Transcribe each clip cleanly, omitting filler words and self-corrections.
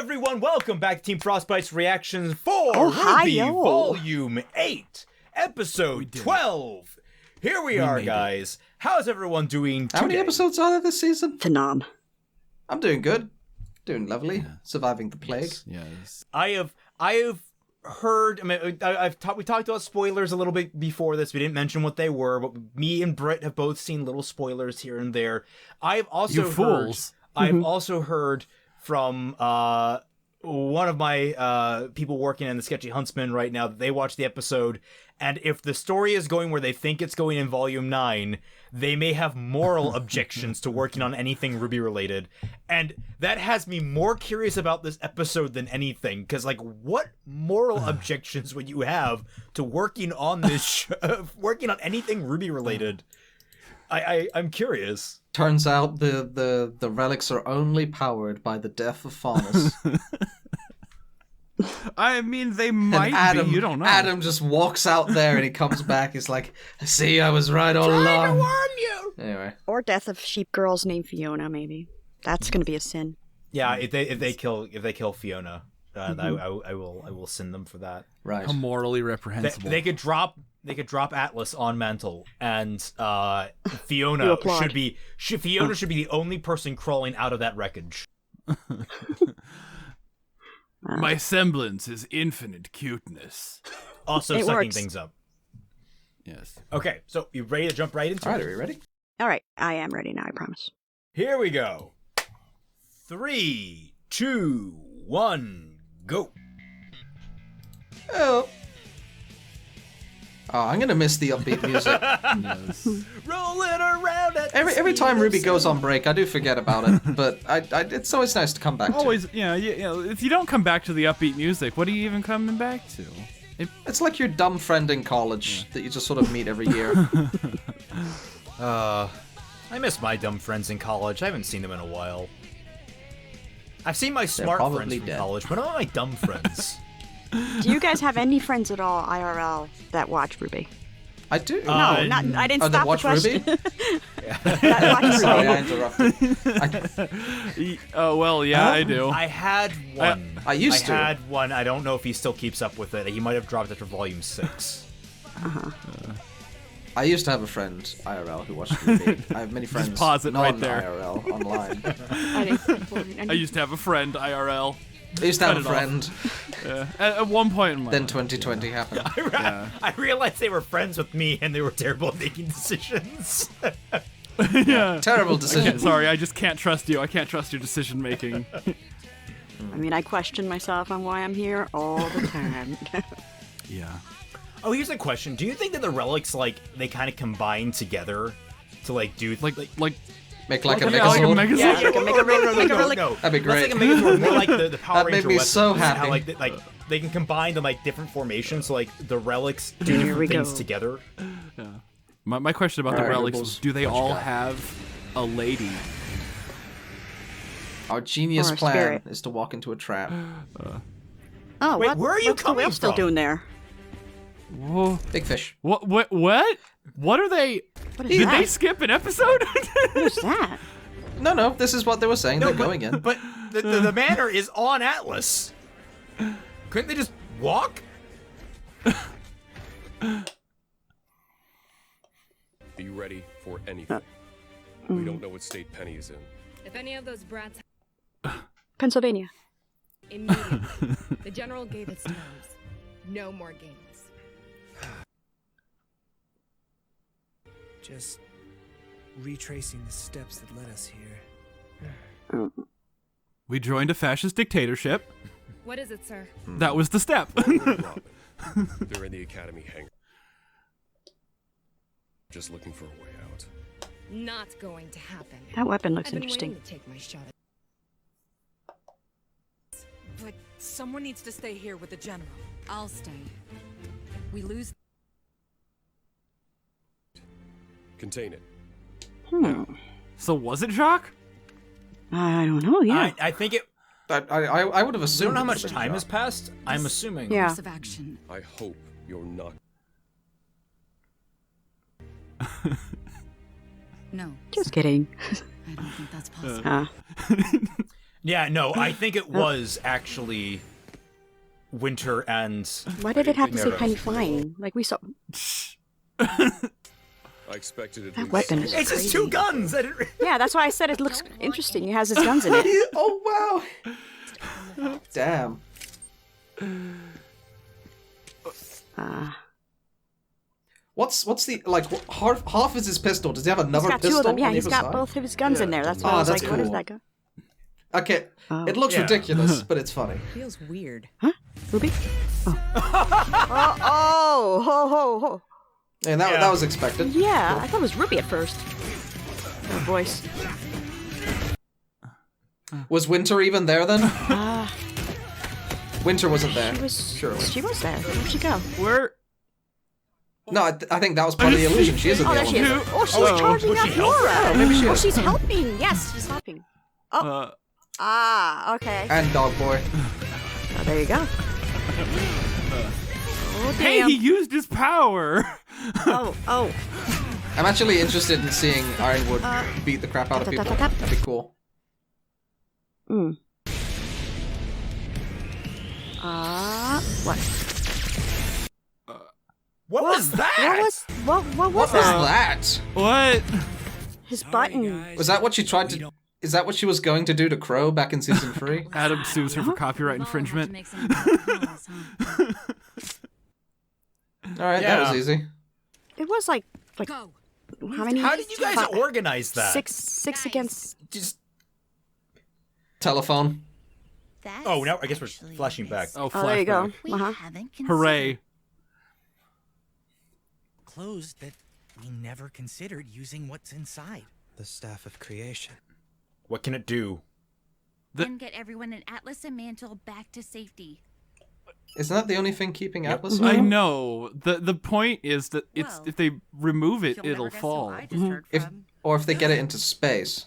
everyone, welcome back to Team Frostbite's reactions for Ohio. RWBY Volume 8, Episode 12. Here we are, guys. How's everyone doing today? How many episodes are there this season? Phenom. I'm doing good. Doing lovely. Yeah. Surviving the plague. Yes. I have heard, I mean, we talked about spoilers a little bit before this. We didn't mention what they were, but me and Britt have both seen little spoilers here and there. I've also heard from one of my people working in the Sketchy Huntsman right now that they watched the episode, and if the story is going where they think it's going in Volume 9, they may have moral objections to working on anything RWBY related. And that has me more curious about this episode than anything, because, like, what moral objections would you have to working on this working on anything RWBY related? I'm curious. Turns out the relics are only powered by the death of Faunus. I mean, they might Adam, be. You don't know. Adam just walks out there and he comes back. He's like, "See, I was right all along." Trying to warn you. Anyway, Or death of sheep girls named Fiona, maybe. That's gonna be a sin. Yeah, if they kill Fiona, I will send them for that. right. How morally reprehensible. They could drop Atlas on Mantle, and Fiona should be the only person crawling out of that wreckage. My semblance is infinite cuteness. Also It sucking works. things up. Yes. Okay, so you ready to jump right into All right, it? are we ready? All right, I am ready now, I promise. Here we go. 3, 2, 1, go. Oh. I'm gonna miss the upbeat music. Yes. Rolling around at Every time RWBY goes on break, I do forget about it, but it's always nice to come back to. Always, if you don't come back to the upbeat music, what are you even coming back to? It's like your dumb friend in college that you just sort of meet every year. I miss my dumb friends in college. I haven't seen them in a while. I've seen my smart friends probably from dead. college, but not my dumb friends. Do you guys have any friends at all, IRL, that watch RWBY? I do. No, not. I didn't Oh, stop that the watch question. RWBY? That watch Sorry, RWBY. I interrupted. Oh, well, yeah, I do. I had one. I used to. I had one. I don't know if he still keeps up with it. He might have dropped after Volume 6. I used to have a friend, IRL, who watched RWBY. I have many friends, pause it right there. non-IRL, online. I used to have a friend, IRL. I used to have a Cut it friend. At one point in my Then life. 2020 happened. I realized they were friends with me and they were terrible at making decisions. Yeah. Terrible decision. Sorry, I just can't trust you. I can't trust your decision making. I mean, I question myself on why I'm here all the time. Yeah. Oh, here's a question. Do you think that the relics, like, they kind of combine together to, like, do... Like Make like a yeah, like a Megazord. Megazord. Yeah, like a Mega Relic. no. That'd be great. Let's like a Megazord, more like the Power That made Ranger me weapons, so and happy. How, like, they can combine them, like, different formations, so, like, the relics do Here different we things go. together. Yeah. My question about the Alright, relics Rebels. is, do they What you all got? have a lady? Our genius Or a plan spirit. is to walk into a trap. Oh, Wait, what? where are you what's the coming whale still from? doing there? Whoa. Big fish. What? What are they? What is Did that? they skip an episode? What is that? No, this is what they were saying. They're going in. But the manor is on Atlas. Couldn't they just walk? Are you ready for anything? We don't know what state Penny is in. If any of those brats Pennsylvania. immediately, the general gave its terms. No more games. Just retracing the steps that led us here. We joined a fascist dictatorship. What is it, sir? That was the step. Robin. They're in the academy hangar. Just looking for a way out. Not going to happen. That weapon looks I've been interesting. waiting to take my shot at But someone needs to stay here with the general. I'll stay. We lose. Contain it. So was it Jacques? I don't know, yeah. I think it... I would have I assumed. don't know how it much would've been time Jacques. has passed. I'm assuming. Yeah. Course of action. I hope you're not. No, Just kidding. I don't think that's possible. Yeah, no, I think it was actually Winter and... Why did it have to say Mero. Penny Flying? Like, we saw... I expected it. That weapon is It's crazy. his 2 guns! I didn't... Yeah, that's why I said it looks interesting. He has his guns in it. Oh wow! Damn. What's the like half is his pistol? Does he have another He's got pistol? 2 of them. Yeah, on he's either got side? both of his guns in there. That's why Oh, I was that's like, what is cool. that gun? Okay, Oh. it looks Yeah. ridiculous, but it's funny. Feels weird. Huh? Ruby? Oh. oh, ho, ho, ho. And that was expected. Yeah, I thought it was Ruby at first. Her voice. Was Winter even there then? Winter wasn't there. She was. Surely. She was there. Where'd she go? Where? No, I think that was part of the illusion. She is in Oh, the there she is. elevator. Oh, she's Oh, charging was up she helping? Nora. Oh, maybe she Oh, is. she's helping. Yes, she's helping. Oh. Ah, okay. And Dog Boy. Oh, there you go. Oh, Hey, damn. he used his power. Oh. I'm actually interested in seeing Ironwood beat the crap out of people. That'd be cool. Hmm. What? What was that? What was What was that? that? What? His button. Was that what she tried to... Is that what she was going to do to Crow back in season 3? Adam sues her for copyright We've all had to infringement. make some tough calls, huh? Alright, that was Yeah. easy. It was like Go. how many? How did you guys organize that? Six against. Just... Telephone. Oh, now I guess we're flashing back. Oh, Oh, there you go. flashback. Uh-huh. Hooray. Clothes that we never considered using what's inside. The Staff of Creation. What can it do? Then get everyone in Atlas and Mantle back to safety. Isn't that the only thing keeping Atlas I alive? know. The point is that it's Well, if they remove it, You'll it'll never guess fall. who I just heard If from. Or if they get it into space.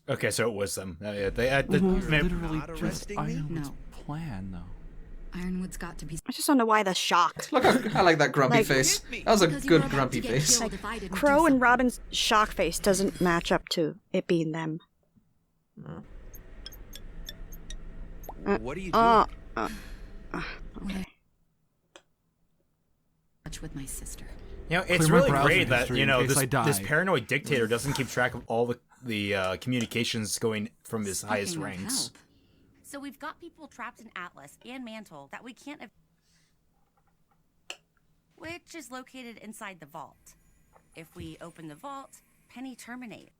Okay, so it was them. Yeah, they Literally Not just arresting me? Ironwood's No. plan, though. Ironwood's got to be. I just don't know why the shock. Look, I like that grumpy Like- face. That was a Because you were good about grumpy to get face. killed if I didn't do Crow and something. Robin's shock face doesn't match up to it being them. What are you doing? Okay. Much with my sister. You know, it's Clear my really browser great that, history you in know, case I die. this paranoid dictator doesn't keep track of all the communications going from his highest Speaking of ranks. help. So we've got people trapped in Atlas and Mantle that we can't have, which is located inside the vault. If we open the vault, Penny terminate.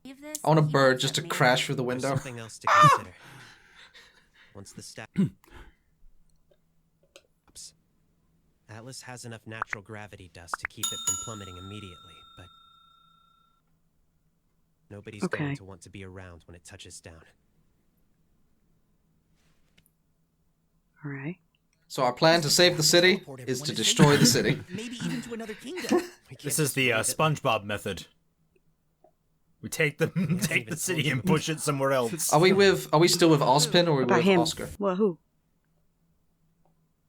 Leave this, I want a he bird wants just to it crash made. through the There's window. something else to consider. Once the staff... Atlas has enough natural gravity dust to keep it from plummeting immediately, but nobody's Okay. going to want to be around when it touches down. All right. So our plan to save the city is to destroy the city. Maybe even to another kingdom. This is the SpongeBob method. We take the take the city and push it somewhere else. Are we still with Ozpin or are we About with him. Oscar? Well, who?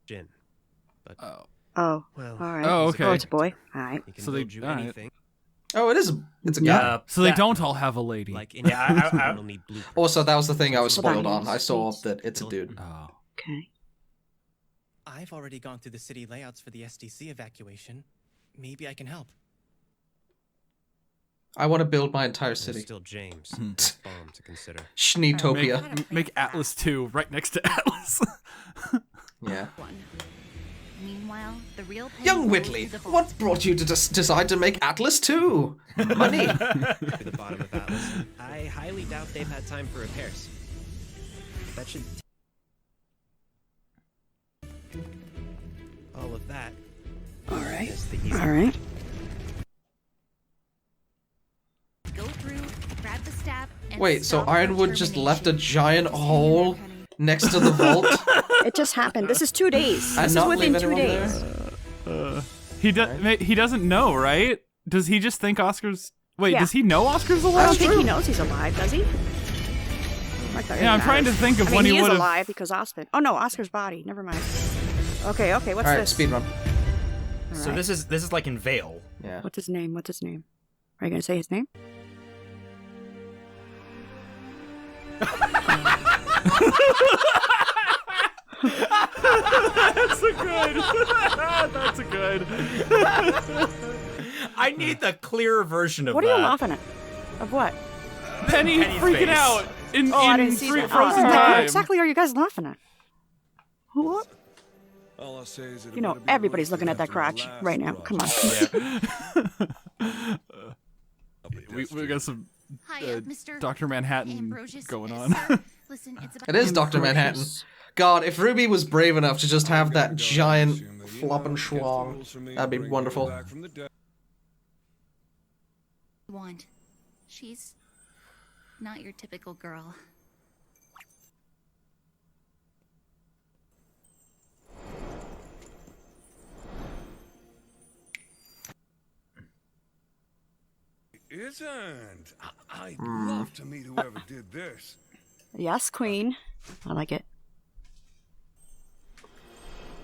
Jin. But Oh. Oh. well, All right. Oh, okay. Oh, it's a boy. All right. he can So they- build you alright. anything. Oh, it's a guy. Yeah. So they don't all have a lady. Like any Yeah, I- will need blueprints. Also, that was the thing I was Hold on. spoiled on. I saw that it's a dude. Oh. Okay. I've already gone through the city layouts for the SDC evacuation. Maybe I can help. I want to build my entire There's city. still James, and bomb to consider. Schneetopia. Make Atlas 2 right next to Atlas. Yeah. One. Meanwhile, the real Penny Young goes Whitley, to the vault. what brought you to decide to make Atlas 2? Money. To the bottom of Atlas. I highly doubt they've had time for repairs. That should... All of that. All right. is the easy All right. Go through, grab the staff, and Wait, so stop Ironwood just left a termination. giant hole next to the vault? It just happened. This is 2 days. And This is not within leave 2 anyone days. He doesn't know, right? Does he just think Oscar's? Wait, Yeah. does he know Oscar's I don't alive? think he knows he's alive, does he? Yeah, I'm trying to think of I mean, when he he is would've- alive because Oscar. Oh no, Oscar's body. Never mind. Okay, what's Alright, this? speedrun. All So right. this is like in Vale. Yeah. What's his name? What's his name? Are you gonna say his name? That's a good. That's a good. I need the clearer version of What that. are you laughing at? Of what? Penny Penny's freaking face. out in I didn't see that. frozen What time. exactly are you guys laughing at? What? All I'll say is You know, everybody's looking at that crotch right now. Come on. We got some Hi, Mr. Dr. Manhattan Ambrosius, going on. sir. Listen, it's about It is Dr. Manhattan. God, if RWBY was brave enough to just have that giant flop and schlong, that'd be wonderful. want. She's not your typical girl. Isn't. I'd love to meet whoever did this. Yes, Queen. I like it.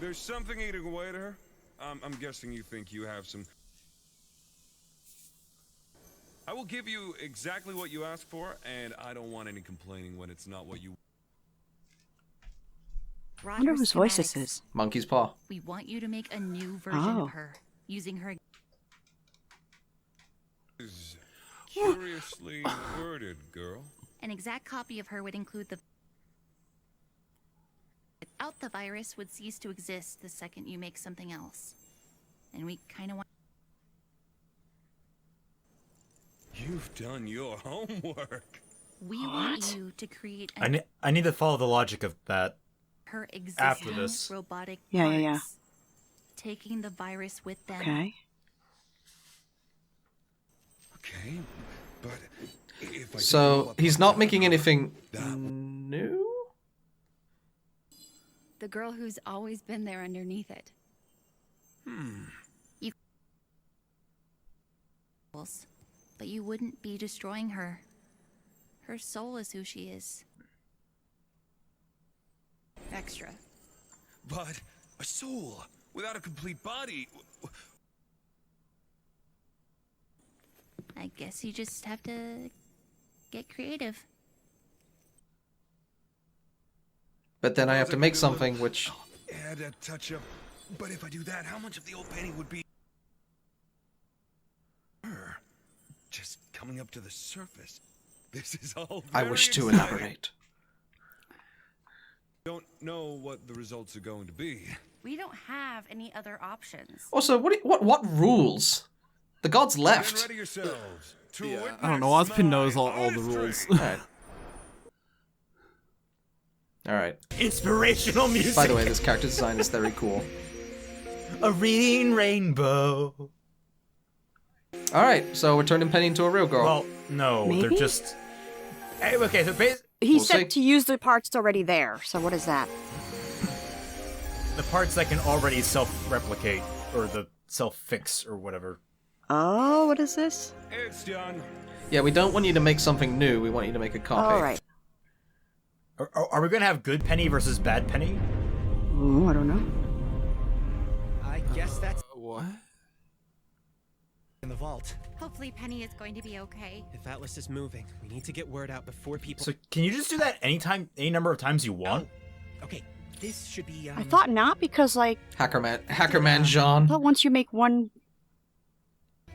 There's something eating away at her. I'm guessing you think you have some. I will give you exactly what you asked for, and I don't want any complaining when it's not what you. I wonder whose voice this is. Monkey's Paw. We want you to make a new version of her, using her. Is curiously worded, girl. An exact copy of her would include the. Without the virus would cease to exist the second you make something else. And we kind of want. You've done your homework. We want you to create I need to follow the logic of that. her existing after this. robotic Yeah. parts, taking the virus with them. Okay. Okay, but if I So, he's not making anything new? The girl who's always been there underneath it. But you wouldn't be destroying her. Her soul is who she is. Extra. But a soul without a complete body. I guess you just have to get creative. But then I have to make something which... Add a touch up. But if I do that, how much of the old painting would be her? Just coming up to the surface. This is all I very wish to exciting. elaborate. Don't know what the results are going to be. We don't have any other options. Also, what rules? The gods Get left. ready yourselves. To I don't know. witness Ozpin knows my all the artistry. rules. Alright. Alright. Inspirational music. By the way, this character design is very cool. A reading rainbow. Alright, so we're turning Penny into a real girl. Well, no, they're Maybe? just. Hey, okay, so He We'll said see. to use the parts already there. So what is that? the parts that can already self-replicate or the self-fix or whatever. Oh, what is this? It's done. Yeah, we don't want you to make something new, we want you to make a copy. All right. Are we gonna have good Penny versus bad Penny? Ooh, I don't know. I guess that's What? in the vault. Hopefully Penny is going to be okay. If Atlas is moving, we need to get word out before people. So can you just do that anytime, any number of times you want? Okay, this should be. I thought not because like Hackerman Jean. I thought once you make one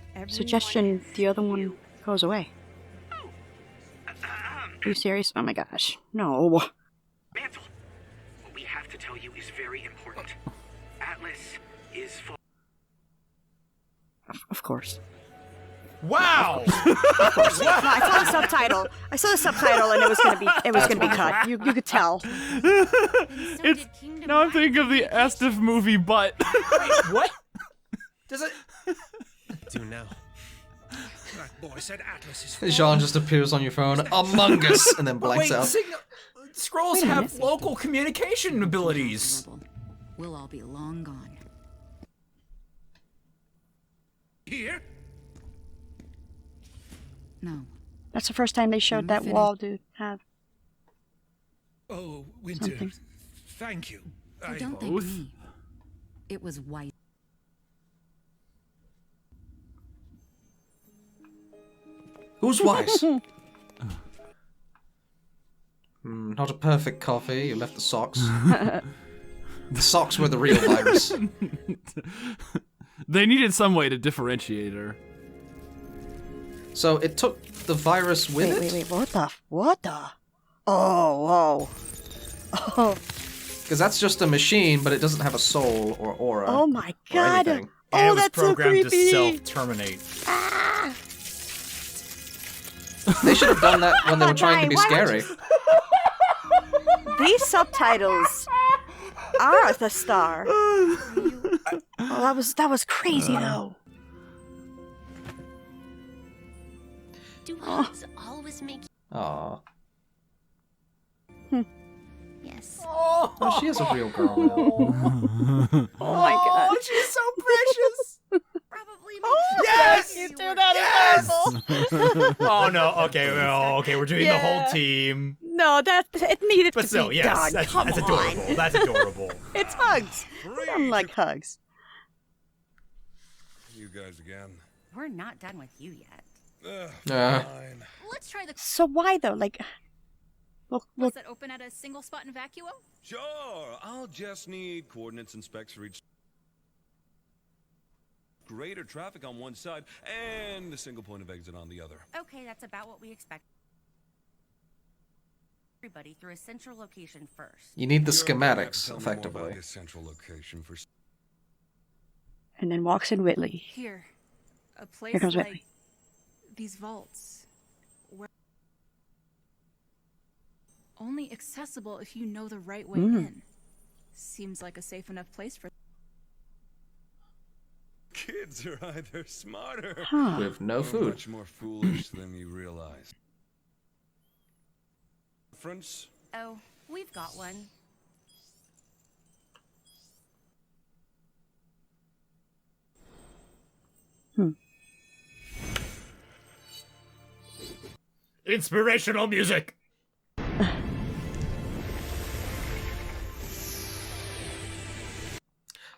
Everyone suggestion, has the other one you. goes away. Are you serious? Oh my gosh. No. Mantle, what we have to tell you is very important. Atlas is Of course. Wow! No, I saw the subtitle. I saw the subtitle and it was gonna be cut. You could tell. It's now I'm thinking of the Estif movie, but Wait, what? Does it? Do now. That boy said Atlas is Jean just appears on your phone, Among Us, and then blanks Wait, out. Scrolls Wait a have minute. local communication abilities. We'll all be long gone. here. No. That's the first time they showed that wall dude have Oh, Winter. something. Thank you. Oh, I don't thank me. It was white. Who's wise? Not a perfect coffee. You left the socks. The socks were the real virus. They needed some way to differentiate her. So it took the virus with it? Wait, what the? Oh, whoa. Oh. Because that's just a machine, but it doesn't have a soul or aura. Oh my or god. anything. And it was that's so programmed to creepy. self-terminate. Ah. They should have done that when they were trying to be scary. These subtitles are the star. Oh, that was crazy though. Do hugs always make Aww. Yes. Oh, she is a real girl now. Oh my god. She's so precious. Probably Yes! You do that is Oh no, okay, we're doing the whole team. No, it needed But to still, be yes, done. that's adorable. That's adorable. It's hugs. I'm like hugs. You guys again. We're not done with you yet. Fine. Let's try the. So why though? Like, well, Was it open at a single spot in vacuo? Sure, I'll just need coordinates and specs for each. Greater traffic on one side and a single point of exit on the other. Okay, that's about what we expect. Everybody through a central location first. You need the You're gonna have to schematics, tell me more about effectively. this central location for. and then walks in Whitley. Here, a place Here comes like Whitley. these vaults, where only accessible if you know the right way in. Seems like a safe enough place for. Kids are either smarter With no or food. much more foolish than you realize. Reference? Oh, we've got one. Inspirational music.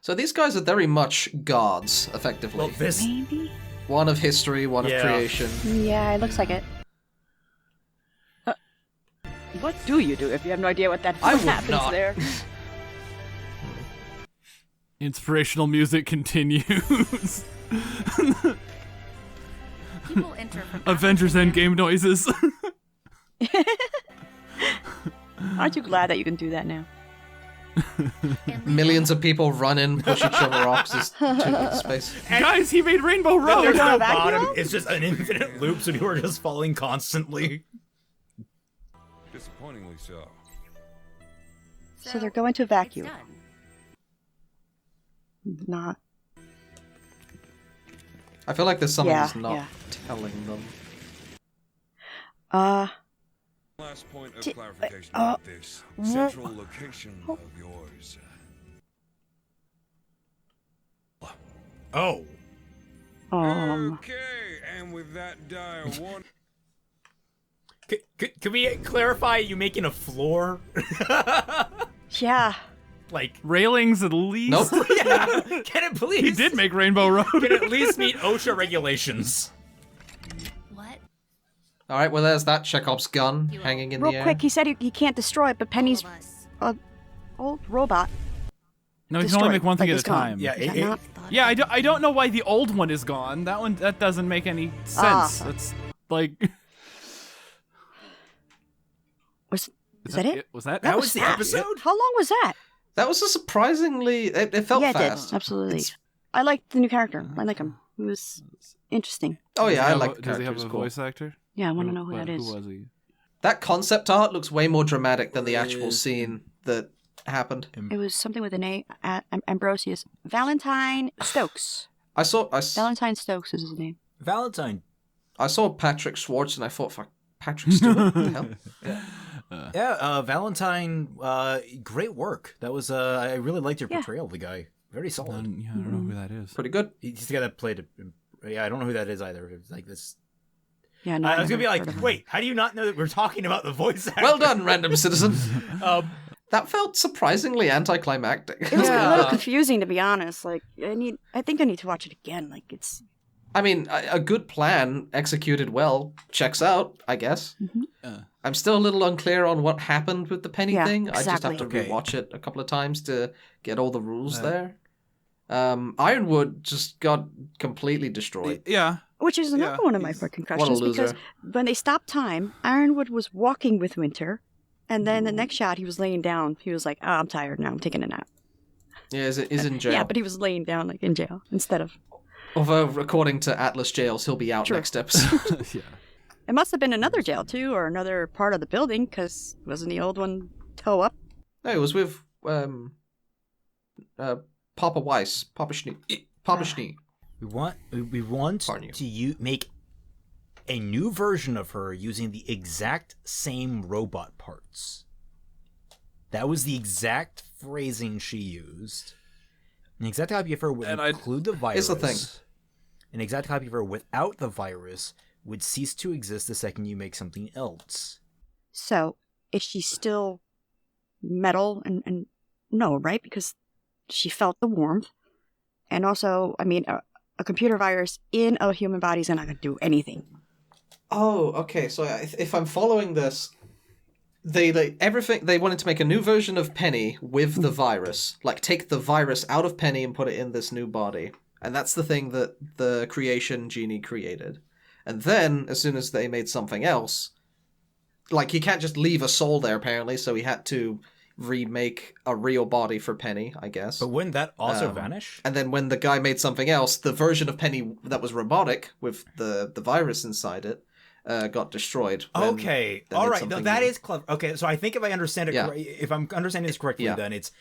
So these guys are very much gods, effectively. Well, this Maybe. One of history, one Yeah. of creation. Yeah, it looks like it. What do you do if you have no idea what I would happens not. there? Inspirational music continues. People enter from Avengers Endgame noises. Aren't you glad that you can do that now? Millions of people run in, push each other off to space. Guys, he made Rainbow Road. There's no vacuum? bottom. It's just an infinite loop, so people are just falling constantly. Disappointingly so. So they're going to vacuum. It's done. Not. I feel like there's something Yeah, that's not yeah. telling them. Last point of Di- clarification about this central location of yours. Oh. Okay, and with that dire warning. Can we clarify you making a floor? Yeah. Like Railings at least. Nope. yeah. Can it please? He did make Rainbow Road. Can it at least meet OSHA regulations? What? Alright, well there's that Chekhov's gun hanging in Real the air. quick, he said he can't destroy it, but Penny's All of us. an old robot. No, he can Destroyed, only make one thing like at a it's gone. time. Yeah, Is that not? Yeah, I don't know why the old one is gone. That doesn't make any sense. It's like Was that it? Was that? That was the episode? How long was that? That was a surprisingly... It felt Yeah, it fast. did. Absolutely. I liked the new character. I like him. He was interesting. Oh yeah, I Does he like have the a- Does he character. have a It's cool. voice actor? Yeah, I want to know who that is. Who was he? That concept art looks way more dramatic than the actual scene that happened. It was something with an A. Ambrosius. Valentine Stokes. I saw Valentine Stokes is his name. Valentine. I saw Patrick Schwartz and I thought, fuck, Patrick Stewart? What the hell? Yeah, Valentine, great work. That was, I really liked your portrayal of the guy. Very solid. I don't know who that is. Pretty good. He's the guy that played it. Yeah, I don't know who that is either. It was like this. Yeah, no, I was never gonna be heard of like, him. wait, how do you not know that we're talking about the voice actor? Well done, random citizen. Um, That felt surprisingly anticlimactic. It was a little confusing, to be honest. Like, I think I need to watch it again. Like, it's I mean, a good plan executed well checks out, I guess. I'm still a little unclear on what happened with the penny thing. Exactly. I just have to rewatch it a couple of times to get all the rules there. Ironwood just got completely destroyed. Yeah. Which is another one of my fucking questions, because when they stopped time, Ironwood was walking with Winter, and then the next shot he was laying down. He was like, "Oh, I'm tired now. I'm taking a nap." Yeah, he's in jail. Yeah, but he was laying down like in jail instead of. Although, according to Atlas jails, he'll be out next episode. Yeah. It must have been another jail too, or another part of the building, because wasn't the old one toe up? No, it was with Papa Weiss, Papa Schnee. We want to make a new version of her using the exact same robot parts. That was the exact phrasing she used. An exact copy of her would include the virus. Here's the thing. An exact copy of her without the virus would cease to exist the second you make something else. So, is she still metal? And no, right? Because she felt the warmth. And also, I mean, a computer virus in a human body is not going to do anything. Oh, okay. So if I'm following this, they wanted to make a new version of Penny with the virus. Like, take the virus out of Penny and put it in this new body. And that's the thing that the creation genie created. And then, as soon as they made something else, like, he can't just leave a soul there, apparently, so he had to remake a real body for Penny, I guess. But wouldn't that also vanish? And then when the guy made something else, the version of Penny that was robotic, with the virus inside it, got destroyed. Okay, all right. No, that is clever. Okay, so I think if I understand it, if I'm understanding this correctly, then it's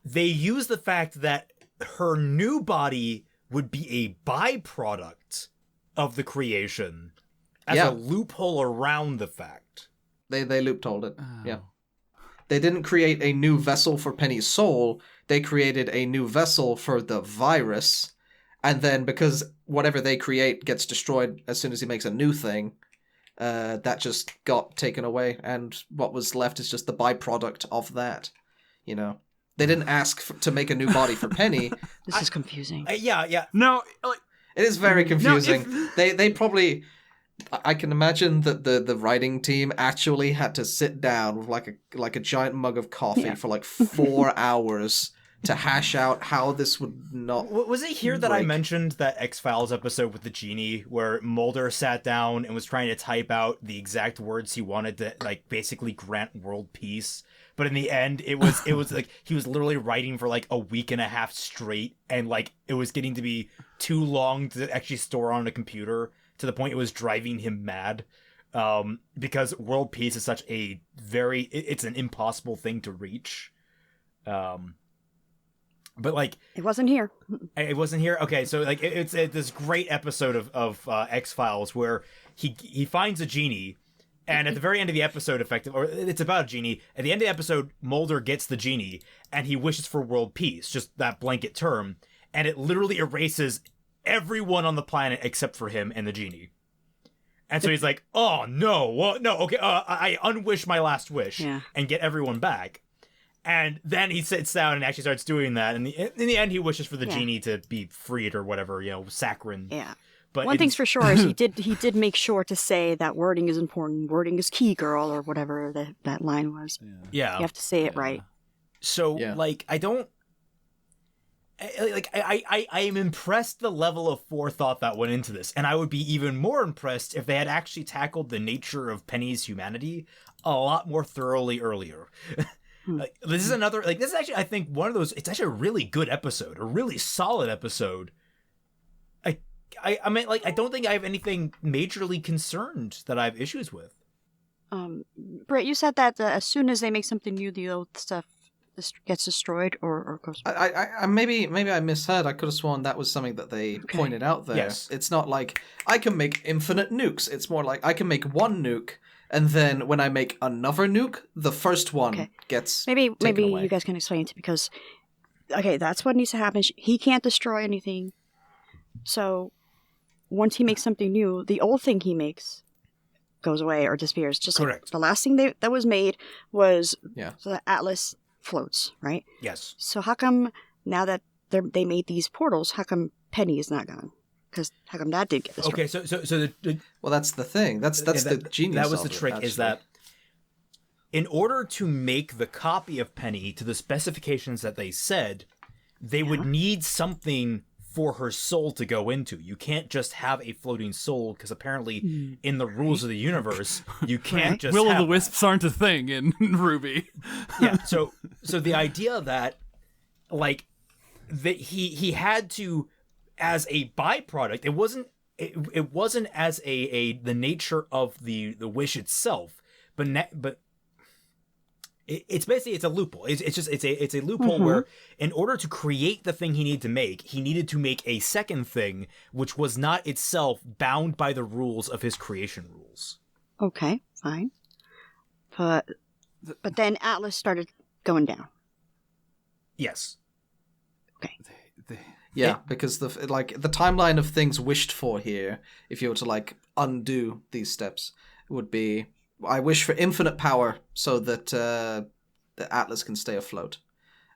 they use the fact that her new body would be a byproduct of the creation as a loophole around the fact. They loopholed it. Yeah. They didn't create a new vessel for Penny's soul. They created a new vessel for the virus. And then because whatever they create gets destroyed as soon as he makes a new thing, that just got taken away. And what was left is just the byproduct of that. You know, they didn't ask to make a new body for Penny. This is confusing. Yeah. No, it is very confusing. No, They probably... I can imagine that the writing team actually had to sit down with like a giant mug of coffee for like 4 hours to hash out how this would not... Was it here that I mentioned that X-Files episode with the genie where Mulder sat down and was trying to type out the exact words he wanted to, like, basically grant world peace? But in the end, it was like he was literally writing for like a week and a half straight, and like it was getting to be too long to actually store on a computer, to the point it was driving him mad, because world peace is such a it's an impossible thing to reach. But like it wasn't here. It wasn't here. Okay, so like it's this great episode of X-Files where he finds a genie, and at the very end of the episode, it's about a genie. At the end of the episode, Mulder gets the genie and he wishes for world peace, just that blanket term, and it literally erases everyone on the planet except for him and the genie. And so he's like, oh no, well, no, okay, I unwish my last wish and get everyone back. And then he sits down and actually starts doing that, and in the end he wishes for the genie to be freed or whatever, saccharine. Yeah. But one thing's for sure is he did make sure to say that wording is important, wording is key, girl, or whatever that line was. Yeah. You have to say it right. So like I am impressed the level of forethought that went into this, and I would be even more impressed if they had actually tackled the nature of Penny's humanity a lot more thoroughly earlier. This is actually, I think, one of those, it's actually a really good episode, a really solid episode. I mean, like, I don't think I have anything majorly concerned that I have issues with. Britt, you said that as soon as they make something new, the old stuff gets destroyed or goes... Maybe I misheard. I could have sworn that was something that they pointed out there. Yes. It's not like, I can make infinite nukes. It's more like, I can make one nuke, and then when I make another nuke, the first one gets Maybe away. You guys can explain it, because, okay, that's what needs to happen. He can't destroy anything. So, once he makes something new, the old thing he makes goes away or disappears. Just correct. Like the last thing that was made was so the Atlas floats, right? Yes. So how come now that they made these portals, how come Penny is not gone? Because how come that didn't get destroyed? Okay, so well, that's the thing. That's the genius. That was the trick. Actually. Is that in order to make the copy of Penny to the specifications that they said, they would need something for her soul to go into. You can't just have a floating soul, because apparently in the rules of the universe, you can't just Will-o'-the-wisps aren't a thing in RWBY. Yeah, so the idea that, like, that he had to, as a byproduct, it wasn't as the nature of the wish itself, but it's basically, it's a loophole. It's a loophole where, in order to create the thing he needed to make a second thing, which was not itself bound by the rules of his creation rules. Okay, fine. But then Atlas started going down. Yes. Okay. Yeah, because the timeline of things wished for here, if you were to like undo these steps, would be, I wish for infinite power so that the Atlas can stay afloat.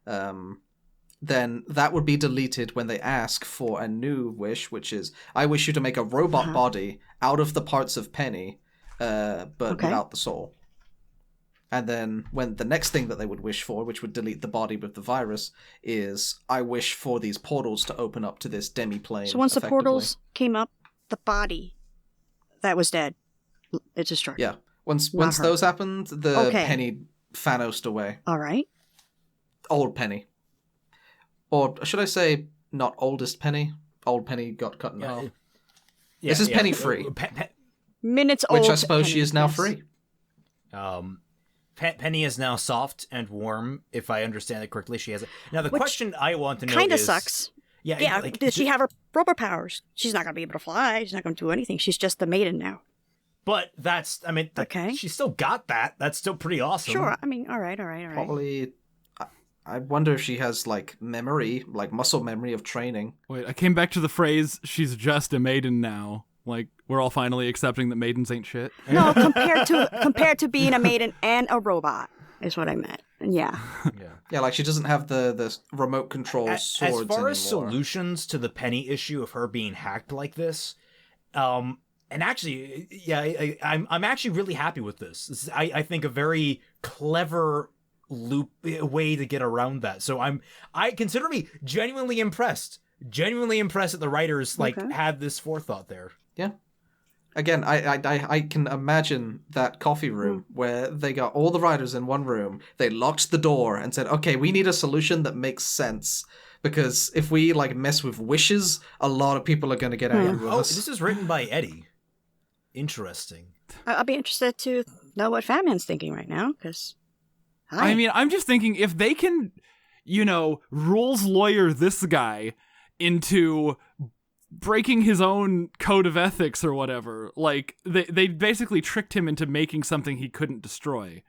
Then that would be deleted when they ask for a new wish, which is, I wish you to make a robot body out of the parts of Penny, but without the soul. And then when the next thing that they would wish for, which would delete the body with the virus, is, I wish for these portals to open up to this demi-plane. So once the portals came up, the body that was dead, it destroyed. Yeah. Once those happened, the Penny Thanos'd away. All right. Old Penny. Or should I say, not oldest Penny? Old Penny got cut in half. Yeah, this is Penny free. Minutes old. Which I suppose Penny, she is now free. Penny is now soft and warm, if I understand it correctly. She has it. Now, the question I want to know kind of is... sucks. Yeah, does she have her robot powers? She's not going to be able to fly. She's not going to do anything. She's just the maiden now. But that's, I mean, she still got that. That's still pretty awesome. Sure. I mean, all right. Probably, I wonder if she has, like, memory, like muscle memory of training. Wait, I came back to the phrase, she's just a maiden now. Like, we're all finally accepting that maidens ain't shit. No, compared to being a maiden and a robot is what I meant. Yeah. Yeah, like she doesn't have the remote control swords anymore. As far as solutions to the Penny issue of her being hacked like this, and actually, yeah, I'm actually really happy with this. This is, I think, a very clever way to get around that. So I consider me genuinely impressed that the writers had this forethought there. Yeah. Again, I can imagine that coffee room where they got all the writers in one room, they locked the door and said, okay, we need a solution that makes sense. Because if we mess with wishes, a lot of people are going to get angry with us. This is written by Eddie. Interesting. I'll be interested to know what Fatman's thinking right now, because... I mean, I'm just thinking, if they can, rules lawyer this guy into breaking his own code of ethics or whatever, they basically tricked him into making something he couldn't destroy.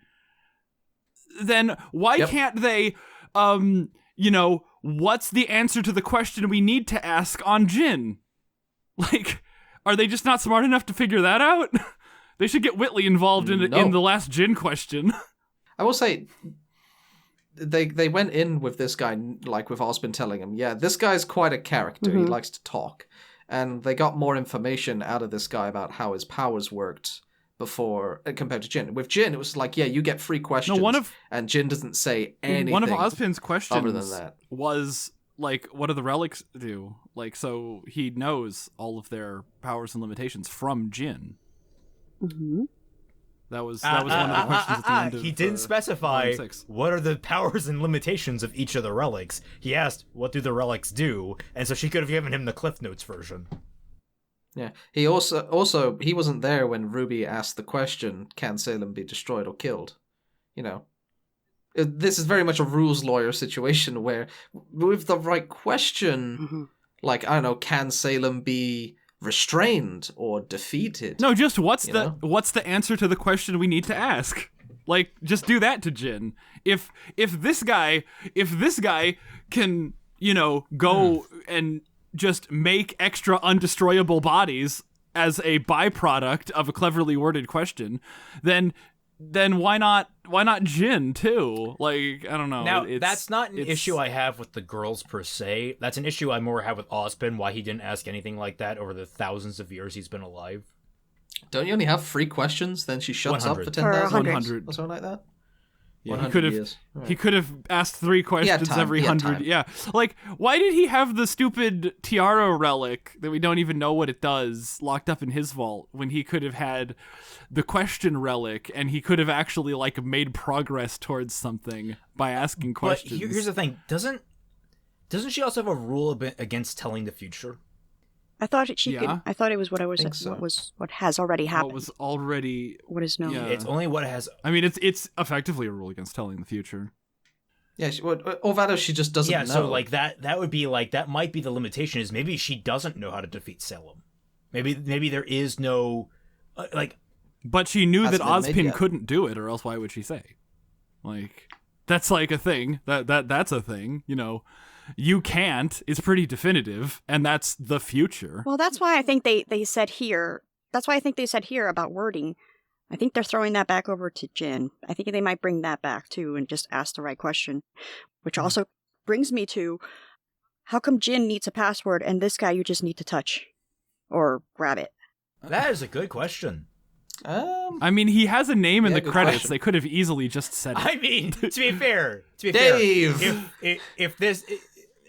Then why can't they, what's the answer to the question we need to ask on Jin? Are they just not smart enough to figure that out? They should get Whitley involved in the last Jin question. I will say, they went in with this guy, with Osborn telling him, yeah, this guy's quite a character. He likes to talk. And they got more information out of this guy about how his powers worked before, compared to Jin. With Jin, it was you get free questions, and Jin doesn't say anything. One of Ozpin's questions other than that was, what do the relics do? So he knows all of their powers and limitations from Jin. Mm-hmm. That was one of the questions at the end of he didn't specify 6. What are the powers and limitations of each of the relics. He asked, what do the relics do? And so she could have given him the Cliff Notes version. Yeah. He also he wasn't there when RWBY asked the question, can Salem be destroyed or killed? This is very much a rules lawyer situation where, with the right question, I don't know, can Salem be restrained or defeated? No, just what's the answer to the question we need to ask? Just do that to Jin. If this guy can, go and just make extra undestroyable bodies as a byproduct of a cleverly worded question, then why not Jin too? Like, I don't know. Now, that's not an issue I have with the girls per se. That's an issue I more have with Ozpin, why he didn't ask anything like that over the thousands of years he's been alive. Don't you only have 3 questions? Then she shuts 100. up for 10,000? 100. Or something like that? Yeah, he could have asked 3 questions every 100. Yeah. Like, why did he have the stupid tiara relic that we don't even know what it does locked up in his vault when he could have had the question relic and he could have actually like made progress towards something by asking questions? But here's the thing. Doesn't she also have a rule against telling the future? I thought could. I thought it was what what has already happened. What is known. Yeah. It's only what has. I mean, it's effectively a rule against telling the future. Yeah, or that she just doesn't know. Yeah, so like that would be like that might be the limitation. Is maybe she doesn't know how to defeat Salem. Maybe there is no like. But she knew that Ozpin couldn't do it, or else why would she say? Like, that's like a thing. That's a thing. You know. You can't is pretty definitive, and that's the future. Well, that's why I think they said here. That's why I think they said here about wording. I think they're throwing that back over to Jin. I think they might bring that back too and just ask the right question. Which also brings me to, how come Jin needs a password and this guy you just need to touch or grab it? That is a good question. I mean, he has a name in the credits. Question. They could have easily just said it. I mean, to be fair, Dave. If this.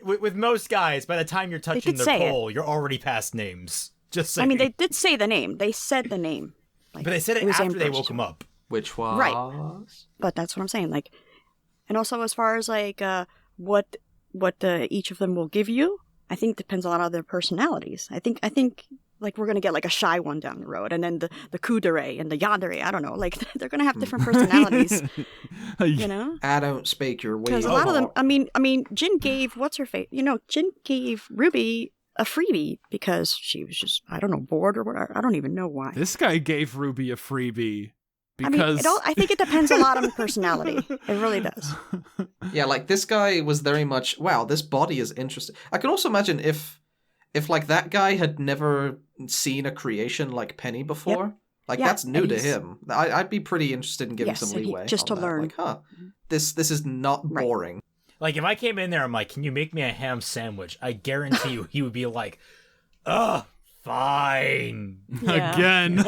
With most guys, by the time you're touching their pole, you're already past names. Just saying. I mean, they did say the name. They said the name. Like, but they said it after they woke him up. Which was? Right. But that's what I'm saying. Like, and also as far as like what each of them will give you, I think depends a lot on their personalities. I think like we're gonna get like a shy one down the road, and then the kudere and the yandere. I don't know. Like they're gonna have different personalities. You know. I don't speak your way. Because a lot of them. I mean, Jin gave what's her face. You know, Jin gave RWBY a freebie because she was just bored or whatever. I don't even know why. This guy gave RWBY a freebie. Because I think it depends a lot on personality. It really does. Yeah, like this guy was very much, wow, this body is interesting. I can also imagine if like that guy had never seen a creation like Penny before, like that's new to him. I'd be pretty interested in giving some leeway. Just to that. learn. Like, this is not boring. Like if I came in there, I'm like, can you make me a ham sandwich? I guarantee you he would be like, ugh. Fine. Yeah. Again.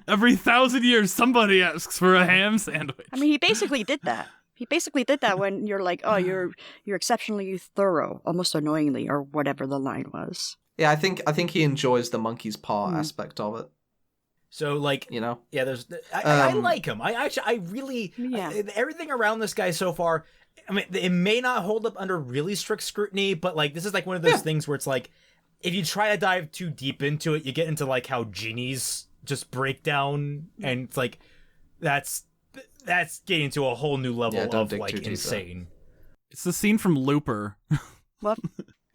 Every 1,000 years, somebody asks for a ham sandwich. I mean, he basically did that. He basically did that when you're like, oh, you're exceptionally thorough, almost annoyingly, or whatever the line was. Yeah, I think he enjoys the monkey's paw aspect of it. So, like, you know, yeah, there's. I like him. I really, everything around this guy so far. I mean, it may not hold up under really strict scrutiny, but like, this is like one of those things where it's like, if you try to dive too deep into it, you get into like how genies just break down, and it's like that's getting to a whole new level of like insane. It's the scene from Looper. What?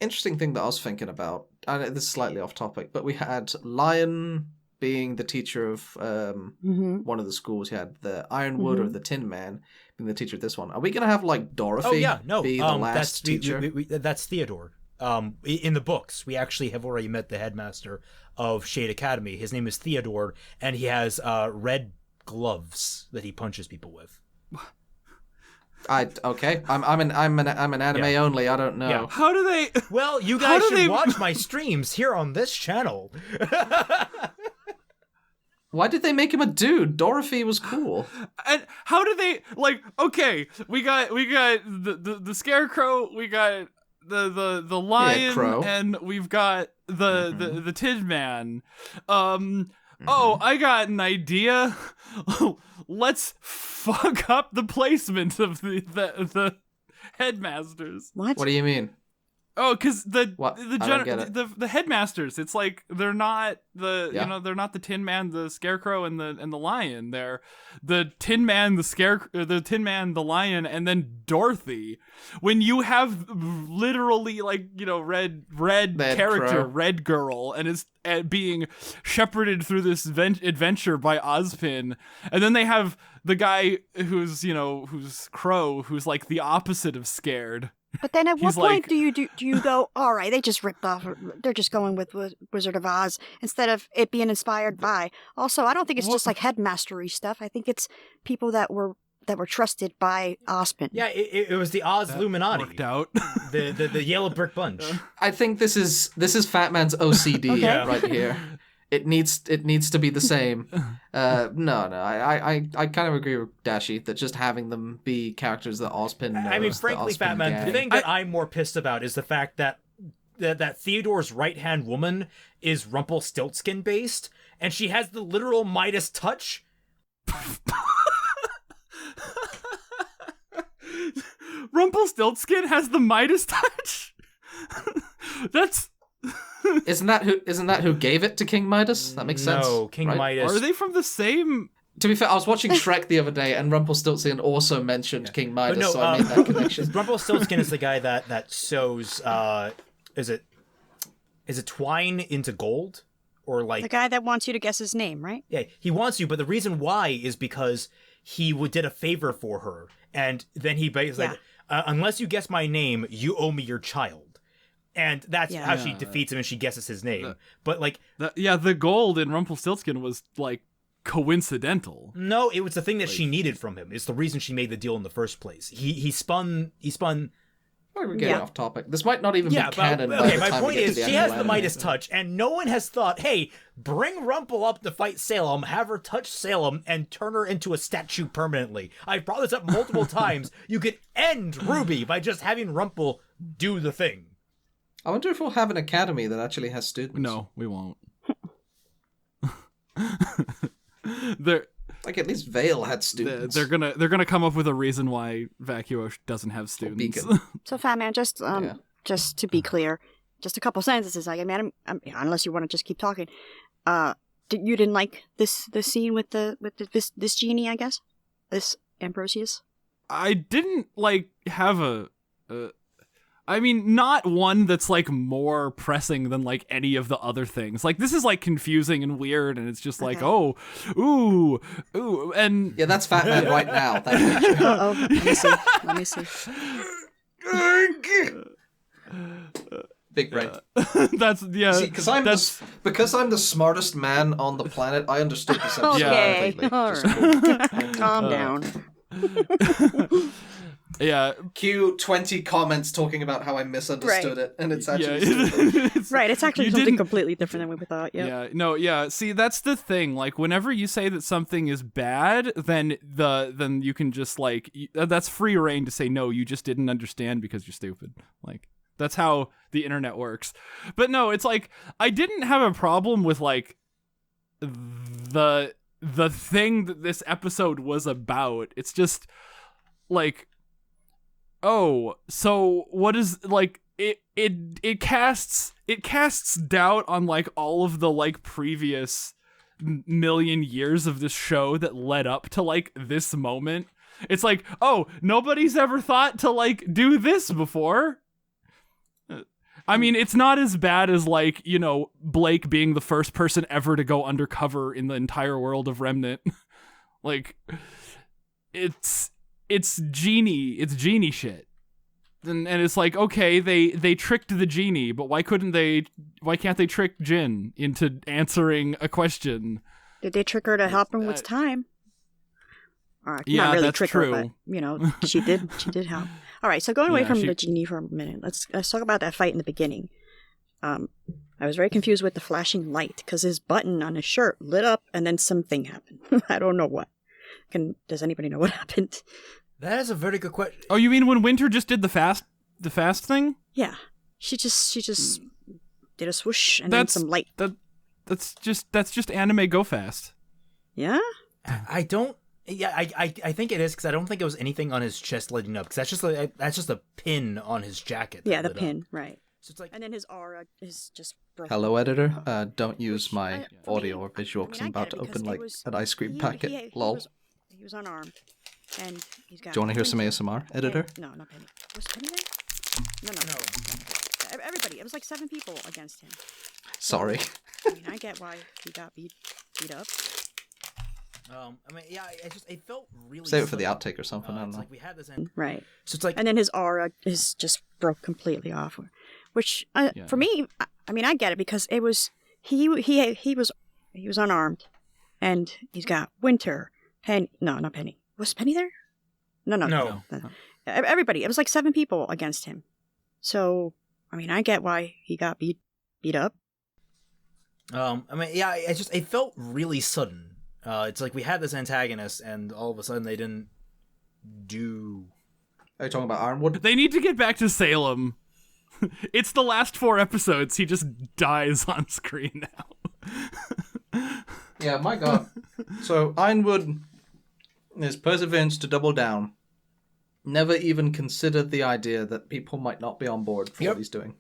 Interesting thing that I was thinking about. I know this is slightly off topic, but we had Lion being the teacher of one of the schools. You had the Ironwood or the Tin Man being the teacher of this one. Are we gonna have like Dorothy be the last teacher? That's Theodore. In the books, we actually have already met the headmaster of Shade Academy. His name is Theodore, and he has red gloves that he punches people with. Okay. I'm an anime only. I don't know. Yeah. How do they? Well, you guys should watch my streams here on this channel. Why did they make him a dude? Dorothy was cool. And how do they like? Okay, we got the Scarecrow. We got the Lion, and we've got the Tin Man. Oh, I got an idea. Let's fuck up the placement of the headmasters. What? What do you mean? Oh, because the headmasters, it's like they're not they're not the Tin Man, the Scarecrow, and the Lion. They're the Tin Man, the Scarecrow, the Tin Man, the Lion, and then Dorothy. When you have literally like red character, Crow. Red Girl, and is being shepherded through this adventure by Ozpin, and then they have the guy who's Crow, who's like the opposite of scared. But then at what point do you go, all right, they just ripped off, they're just going with Wizard of Oz instead of it being inspired by. Also, I don't think it's just like headmastery stuff. I think it's people that were that were trusted by Ozpin. Yeah, it was the Oz Illuminati. Worked out. the yellow brick bunch. I think this is Fatman's OCD right here. It needs to be the same. No, I kind of agree with Dashie that just having them be characters that Ozpin knows. I mean, frankly, Fatman, the thing that I'm more pissed about is the fact that Theodore's right-hand woman is Rumpelstiltskin based, and she has the literal Midas touch. Rumpelstiltskin has the Midas touch. That's isn't that who gave it to King Midas? That makes sense. No, King Midas. Are they from the same? To be fair, I was watching Shrek the other day, and Rumpelstiltskin also mentioned King Midas, so I made that connection. Rumpelstiltskin is the guy that sews. Is it twine into gold, or like the guy that wants you to guess his name, right? Yeah, he wants you, but the reason why is because he did a favor for her, and then he basically unless you guess my name, you owe me your child. And that's how she defeats him, and she guesses his name. But like, the gold in Rumpelstiltskin was like coincidental. No, it was the thing that she needed from him. It's the reason she made the deal in the first place. He spun. Why are we getting off topic? This might not even be canon. Okay, my point is, she has the Midas touch, and no one has thought, hey, bring Rumple up to fight Salem, have her touch Salem, and turn her into a statue permanently. I've brought this up multiple times. You could end RWBY by just having Rumple do the thing. I wonder if we'll have an academy that actually has students. No, we won't. Like at least Vale had students. They're gonna come up with a reason why Vacuo doesn't have students. So Fatman, just to be clear, just a couple sentences. Like, I mean, unless you want to just keep talking, you didn't like this scene with this genie, I guess, this Ambrosius. I didn't have a. I mean, not one that's like more pressing than like any of the other things. Like, this is like confusing and weird, and it's just like, ooh, and yeah, that's Fatman right now. Let me see. Big brain. That's See, because I'm the smartest man on the planet. I understood this episode. Okay, all right. Calm down. Yeah. Cue 20 comments talking about how I misunderstood it, and it's actually right. It's actually something completely different than we thought. Yep. Yeah. No. Yeah. See, that's the thing. Like, whenever you say that something is bad, then you can just that's free reign to say no. You just didn't understand because you're stupid. Like, that's how the internet works. But no, it's like I didn't have a problem with like the thing that this episode was about. It's just like, oh, so what is like it casts doubt on like all of the like previous million years of this show that led up to like this moment. It's like, oh, nobody's ever thought to like do this before. I mean, it's not as bad as like, you know, Blake being the first person ever to go undercover in the entire world of Remnant. Like, it's genie shit. And it's like, okay, they tricked the genie, but why can't they trick Jin into answering a question? Did they trick her to help him with time? Yeah, not really that's trick true. her, but you know, she did help. All right, so going away from the genie for a minute, let's talk about that fight in the beginning. I was very confused with the flashing light because his button on his shirt lit up and then something happened. I don't know what. Does anybody know what happened? That is a very good question. Oh, you mean when Winter just did the fast thing? Yeah, she just did a swoosh and then some light. That's just anime go fast. Yeah, I don't. Yeah, I think it is because I don't think it was anything on his chest lighting up because that's just a pin on his jacket. Yeah, the pin, up. Right. So it's like, and then his aura is just broken. Hello, editor. Don't use my audio or visual because I'm about to open like an ice cream packet. Lol. He was unarmed, and he's got. Do you want to hear some ASMR, editor? No, not Penny. Was Penny there? No. Everybody. It was like 7 people against him. Sorry. I mean, I get why he got beat up. I mean, yeah, it felt really. Save it for the outtake or something. I don't know. Like we had this end. Right. So it's like, and then his aura is just broke completely off, which for me, I mean, I get it because it was he was unarmed, and he's got Winter, Penny. No, not Penny. Was Penny there? No. Everybody. It was like 7 people against him. So, I mean, I get why he got beat up. I mean, yeah, it felt really sudden. It's like we had this antagonist, and all of a sudden they didn't do... Are you talking about Ironwood? They need to get back to Salem. It's the last 4 episodes. He just dies on screen now. Yeah, my god. So, Ironwood is perseverance to double down. Never even considered the idea that people might not be on board for what he's doing.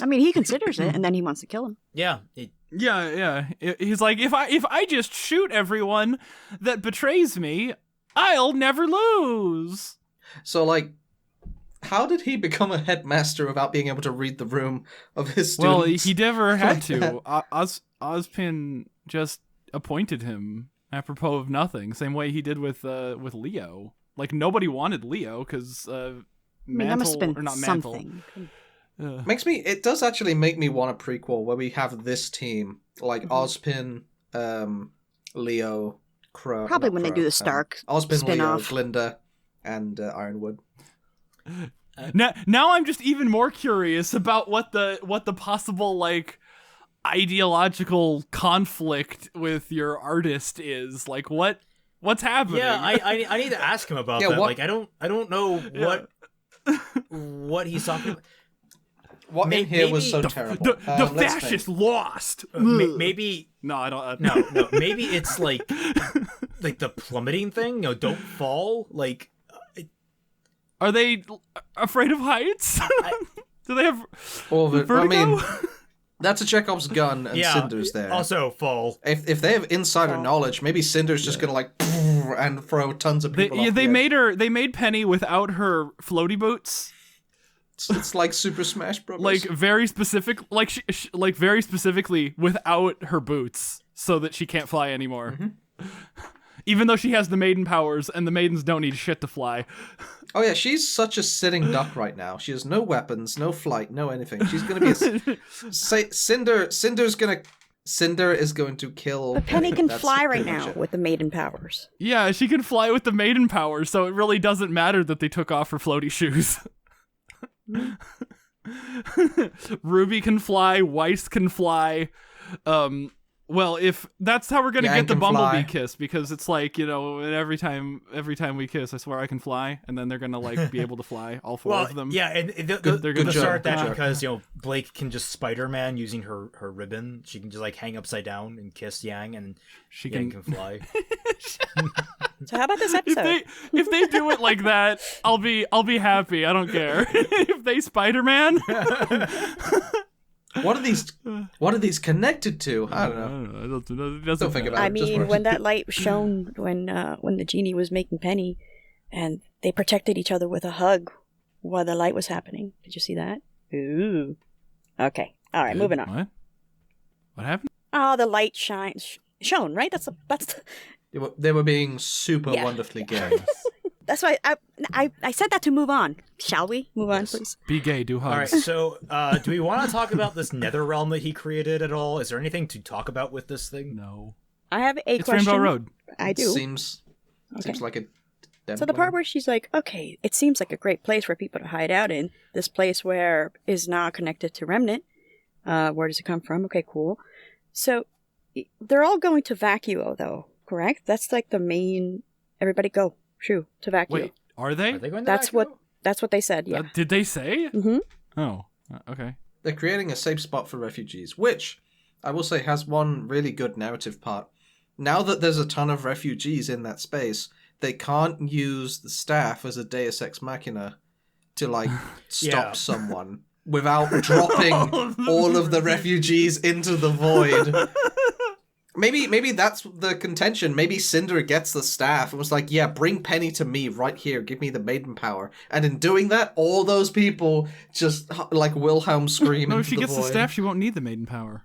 I mean, he considers it, and then he wants to kill him. Yeah. Yeah. He's like, if I just shoot everyone that betrays me, I'll never lose. So, like, how did he become a headmaster without being able to read the room of his students? Well, he never had to. Ozpin just appointed him apropos of nothing. Same way he did with Leo. Like, nobody wanted Leo because that must have been something. It does actually make me want a prequel where we have this team, like Ozpin, Leo, Crow. Probably when they do the Stark Ozpin, spin-off. Leo, Glinda, and Ironwood. Now I'm just even more curious about what the possible, like, ideological conflict with your artist is. Like, what's happening? Yeah, I need to ask him about that. Like, I don't know what he's talking about. What in here was so terrible? The fascist lost. Maybe no, I don't. No. Maybe it's like the plummeting thing. Don't fall. Like, are they afraid of heights? Do they have all of it? vertigo? I mean, that's a Chekhov's gun, and Cinder's there. Also, fall. If they have insider knowledge, maybe Cinder's just gonna like and throw tons of people. They made Penny without her floaty boots. It's like Super Smash Bros. Like very specific, like like very specifically without her boots, so that she can't fly anymore. Mm-hmm. Even though she has the maiden powers, and the maidens don't need shit to fly. Oh yeah, she's such a sitting duck right now. She has no weapons, no flight, no anything. She's gonna be Cinder is going to kill. But Penny can fly right now with the maiden powers. Yeah, she can fly with the maiden powers, so it really doesn't matter that they took off her floaty shoes. Ruby can fly, Weiss can fly. Well, if that's how we're gonna get the Bumblebee kiss, because it's like, every time we kiss, I swear I can fly, and then they're gonna like be able to fly, all 4 of them. Yeah, and they're gonna start that because Blake can just Spider-Man using her ribbon. She can just like hang upside down and kiss Yang, and Yang can fly. So how about this episode? If they do it like that, I'll be happy. I don't care. If they Spider-Man. What are these connected to? I don't know. Don't think about it. I mean, when that light was shown, when the genie was making Penny, and they protected each other with a hug while the light was happening. Did you see that? Ooh. Okay. All right. Moving on. What happened? Oh, the light shone. Right. That's. They were being super wonderfully gay. That's why I said that to move on. Shall we move on, please? Be gay, do hugs. All right, so do we want to talk about this nether realm that he created at all? Is there anything to talk about with this thing? No. I have a question. It's Rainbow Road. I do. Seems like a... So the part where she's like, okay, it seems like a great place for people to hide out in. This place where is now connected to Remnant. Where does it come from? Okay, cool. So they're all going to Vacuo, though, correct? That's like the main... Everybody go. Shoo, to Vacuo. Wait, are they? Are they going to Vacuo? That's what they said, yeah. Did they say? Mm-hmm. Oh, okay. They're creating a safe spot for refugees, which I will say has one really good narrative part. Now that there's a ton of refugees in that space, they can't use the staff as a Deus Ex Machina to like stop someone without dropping all of the refugees into the void. Maybe that's the contention. Maybe Cinder gets the staff and was like, yeah, bring Penny to me right here. Give me the maiden power. And in doing that, all those people just like Wilhelm scream. No, if she gets the the staff, she won't need the maiden power.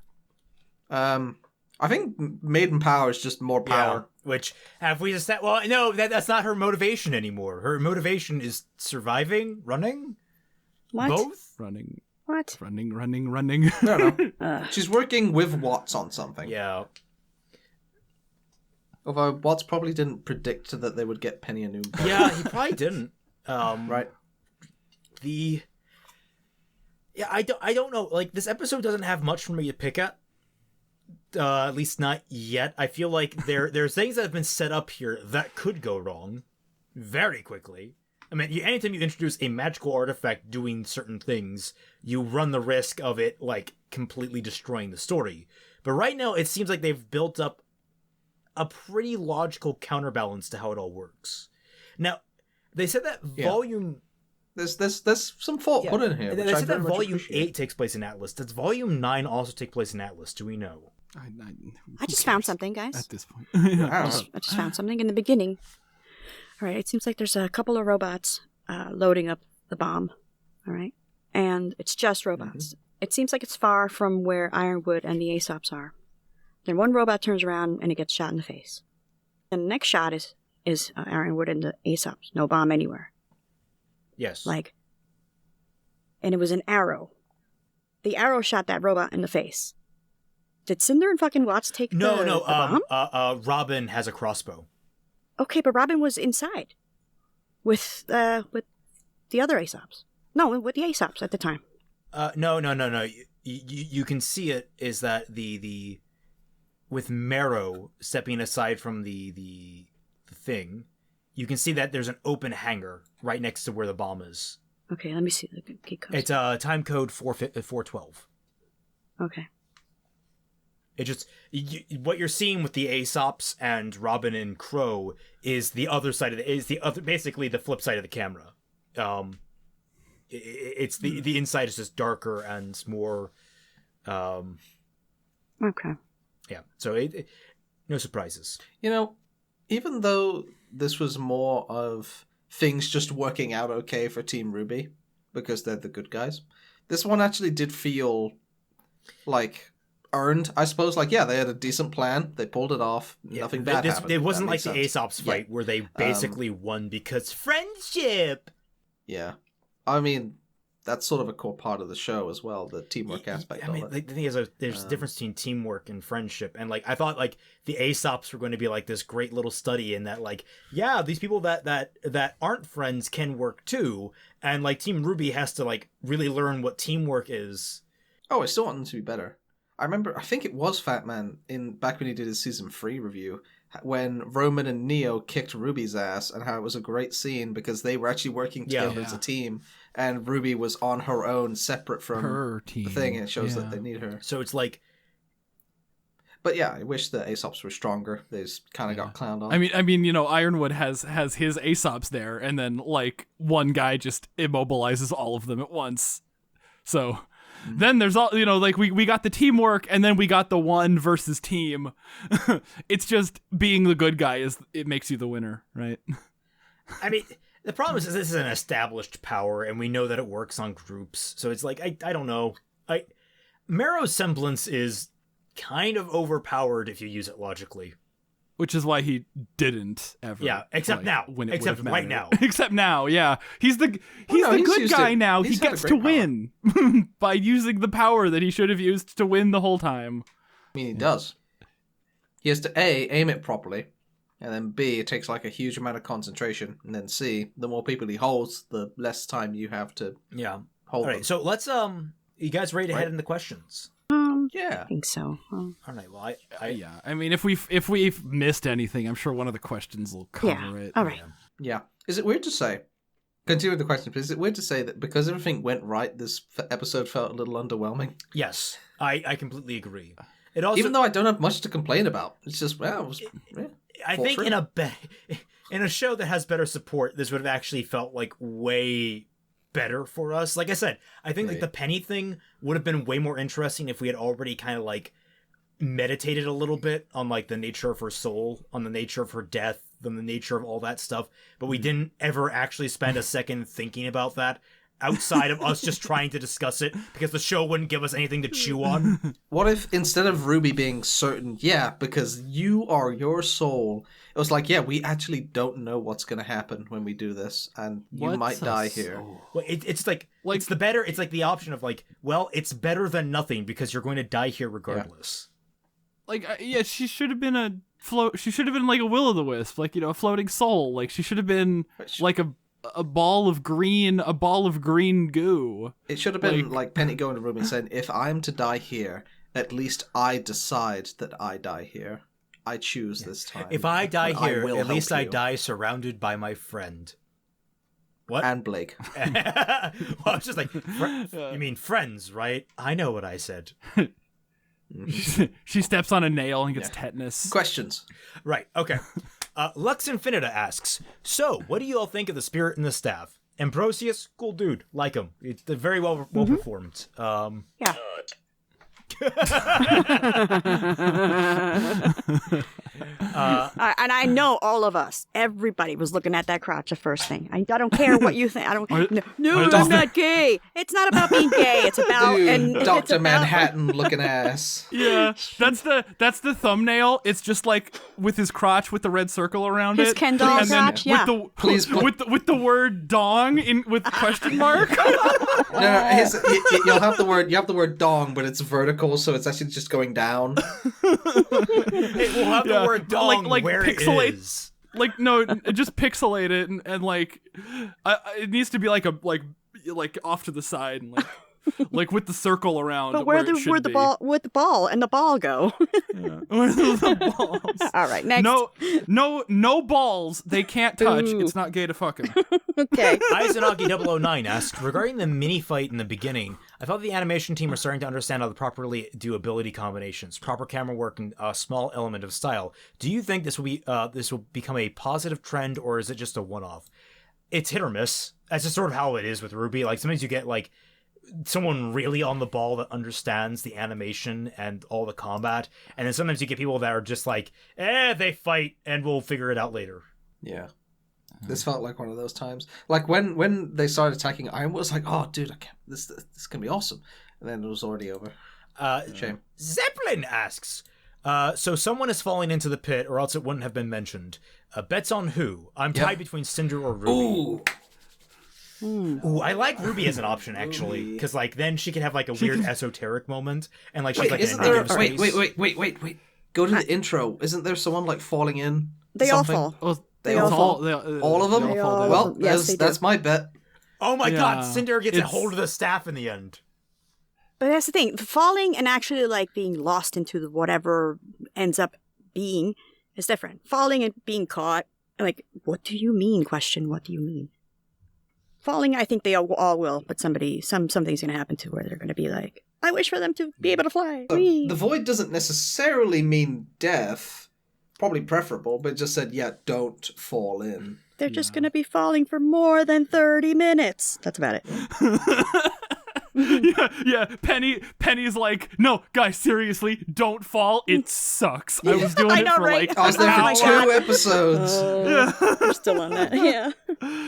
I think maiden power is just more power. Yeah, which have we just... Well, no, that's not her motivation anymore. Her motivation is surviving, running. What? Both? Running. What? Running. No. She's working with Watts on something. Yeah. Although Watts probably didn't predict that they would get Penny a new body. Yeah, he probably didn't. Right. I don't know. Like, this episode doesn't have much for me to pick at. At least not yet. I feel like there's things that have been set up here that could go wrong very quickly. I mean, anytime you introduce a magical artifact doing certain things, you run the risk of it, like, completely destroying the story. But right now, it seems like they've built up a pretty logical counterbalance to how it all works. Now, they said that volume... There's some thought put in here. They said that volume 8 takes place in Atlas. Does volume 9 also take place in Atlas? Do we know? I just found something, guys. At this point. I just found something in the beginning. All right, it seems like there's a couple of robots loading up the bomb. All right, and it's just robots. Mm-hmm. It seems like it's far from where Ironwood and the Aesops are. Then one robot turns around and it gets shot in the face. And the next shot is Ironwood and the Aesops. No bomb anywhere. Yes. And it was an arrow. The arrow shot that robot in the face. Did Cinder and fucking Watts take the bomb? Robin has a crossbow. Okay, but Robin was inside. With the other Aesops. No, with the Aesops at the time. No. You can see it is that the with Marrow stepping aside from the thing, you can see that there's an open hangar right next to where the bomb is. Okay, let me see the key code. It's time code 412. Okay. It just what you're seeing with the Aesops and Robin and Crow is the other side of basically the flip side of the camera. It's the inside is just darker and more. Okay. Yeah. So no surprises. Even though this was more of things just working out okay for Team RWBY because they're the good guys, this one actually did feel like earned, I suppose. Like, yeah, they had a decent plan, they pulled it off, nothing bad happened. It wasn't like the Aesops fight where they basically won because friendship. Yeah, I mean, that's sort of a core part of the show as well, the teamwork aspect of it. The thing is, there's a difference between teamwork and friendship, and like I thought, like the Aesops were going to be like this great little study in that, like, yeah, these people that aren't friends can work too, and like Team RWBY has to like really learn what teamwork is. Oh, I still want them to be better. I remember, I think it was Fatman back when he did his season 3 review, when Roman and Neo kicked Ruby's ass, and how it was a great scene because they were actually working together as a team, and Ruby was on her own, separate from her team. The thing, and it shows that they need her. So it's like... But yeah, I wish the Aesops were stronger. They just kind of got clowned on. I mean, Ironwood has his Aesops there, and then like one guy just immobilizes all of them at once. So... Then there's all, like we got the teamwork and then we got the one versus team. It's just being the good guy it makes you the winner, right? I mean, the problem is this is an established power and we know that it works on groups. So it's like, I don't know. Marrow's semblance is kind of overpowered if you use it logically. Which is why he didn't ever. Yeah, except now. Except right now. Except now, yeah. He's the good guy now. He gets to win by using the power that he should have used to win the whole time. I mean, he does. He has to A, aim it properly, and then B, it takes like a huge amount of concentration, and then C, the more people he holds, the less time you have to hold them. So let's, you guys ready to head into questions? Yeah, I think so. All right. Well, I mean, if we've missed anything, I'm sure one of the questions will cover it. All right. Yeah. Is it weird to say? Continue with the question, please. Is it weird to say that because everything went right, this episode felt a little underwhelming? Yes, I completely agree. It also, even though I don't have much to complain about, it's just I think in a show that has better support, this would have actually felt like way better for us. Like I said, I think like the Penny thing would have been way more interesting if we had already kind of like meditated a little bit on like the nature of her soul, on the nature of her death, on the nature of all that stuff, but we didn't ever actually spend a second thinking about that outside of us just trying to discuss it because the show wouldn't give us anything to chew on. What if instead of RWBY being certain, because you are your soul, it was like, we actually don't know what's going to happen when we do this, and you might die here. Well, it's like it's the better. It's like the option of like, well, it's better than nothing because you're going to die here regardless. Like, she should have been a She should have been like a will-o'-the-wisp, like, a floating soul. Like, she should have been like a ball of green goo. It should have been like Penny going to Ruby and saying, if I'm to die here, at least I decide that I die here. I choose this time. If I die here, at least I die surrounded by my friend. What? And Blake. Well, I was just like, you mean friends, right? I know what I said. She steps on a nail and gets tetanus. Questions. Right, okay. Lux Infinita asks, so, what do you all think of the spirit and the staff? Ambrosius, cool dude. Like him. It's very well performed. Yeah. And I know all of us, everybody was looking at that crotch the first thing. I don't care what you think. No, I'm not gay. It's not about being gay. It's about Dr. Manhattan looking ass. Yeah, that's the thumbnail. It's just like with his crotch with the red circle around it. His Ken doll crotch. Yeah. With the word dong with question mark. You'll have the word dong, but it's vertical, so it's actually just going down. It will have the word dong like where pixelate, it is. Like, no, just pixelate it and like, it needs to be like off to the side and like with the circle around. But where the ball and the ball go? Where the balls? All right, next. No balls. They can't touch. Ooh. It's not gay to fuck him. Okay. Izanagi 009 asks, regarding the mini fight in the beginning, I thought the animation team are starting to understand how to properly do ability combinations, proper camera work, and a small element of style. Do you think this will become a positive trend, or is it just a one-off? It's hit or miss. That's just sort of how it is with RWBY. Like, sometimes you get like someone really on the ball that understands the animation and all the combat, and then sometimes you get people that are just like, they fight and we'll figure it out later. Yeah. This felt like one of those times. Like when they started attacking, I was like, oh dude, I can't, this is gonna be awesome. And then it was already over. Shame. Zeppelin asks, so someone is falling into the pit, or else it wouldn't have been mentioned. Bets on who? I'm tied between Cinder or RWBY. Ooh, I like RWBY as an option, actually, because like then she could have like a weird esoteric moment, and like she's wait. Go to the intro. Isn't there someone like falling in? They something? all fall. Well, they all fall. All of them? Well, yes, that's my bet. Oh my god, Cinder gets a hold of the staff in the end. But that's the thing. Falling and actually like being lost into whatever ends up being is different. Falling and being caught, like, what do you mean? Question, what do you mean? Falling, I think they all will, but something's going to happen to where they're going to be like, I wish for them to be able to fly. The void doesn't necessarily mean death. Probably preferable, but it just said, don't fall in. They're just going to be falling for more than 30 minutes. That's about it. Yeah. Penny's like, no, guys, seriously, don't fall. It sucks. I was doing it for like I was there for 2 episodes. We're still on that. Yeah.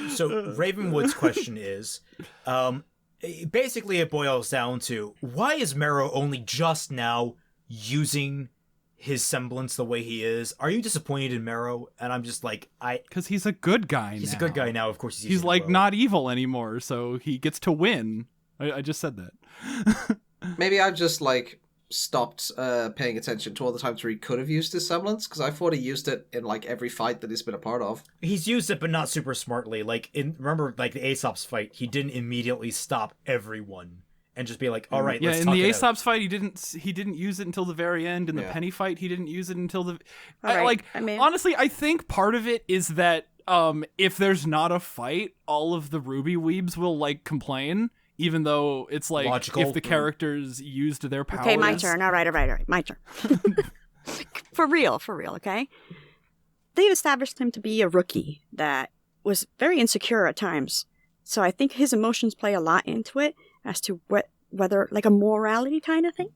So Ravenwood's question is, basically it boils down to, why is Marrow only just now using his semblance the way he is? Are you disappointed in Marrow? And I'm just like, because he's a good guy. He's a good guy now. Of course, he's like not evil anymore, so he gets to win. I just said that. Maybe I've just like stopped paying attention to all the times where he could have used his semblance, because I thought he used it in like every fight that he's been a part of. He's used it, but not super smartly. Like remember, like the Aesop's fight, he didn't immediately stop everyone and just be like, all right, let's in talk the it Aesop's out. fight, he didn't use it until the very end. In the Penny fight, he didn't use it until the. Right. Honestly, I think part of it is that if there's not a fight, all of the RWBY weebs will like complain. Even though it's like, logical. If the characters used their powers... Okay, my turn. All right. My turn. For real, okay? They've established him to be a rookie that was very insecure at times. So I think his emotions play a lot into it as to whether, like a morality kind of thing.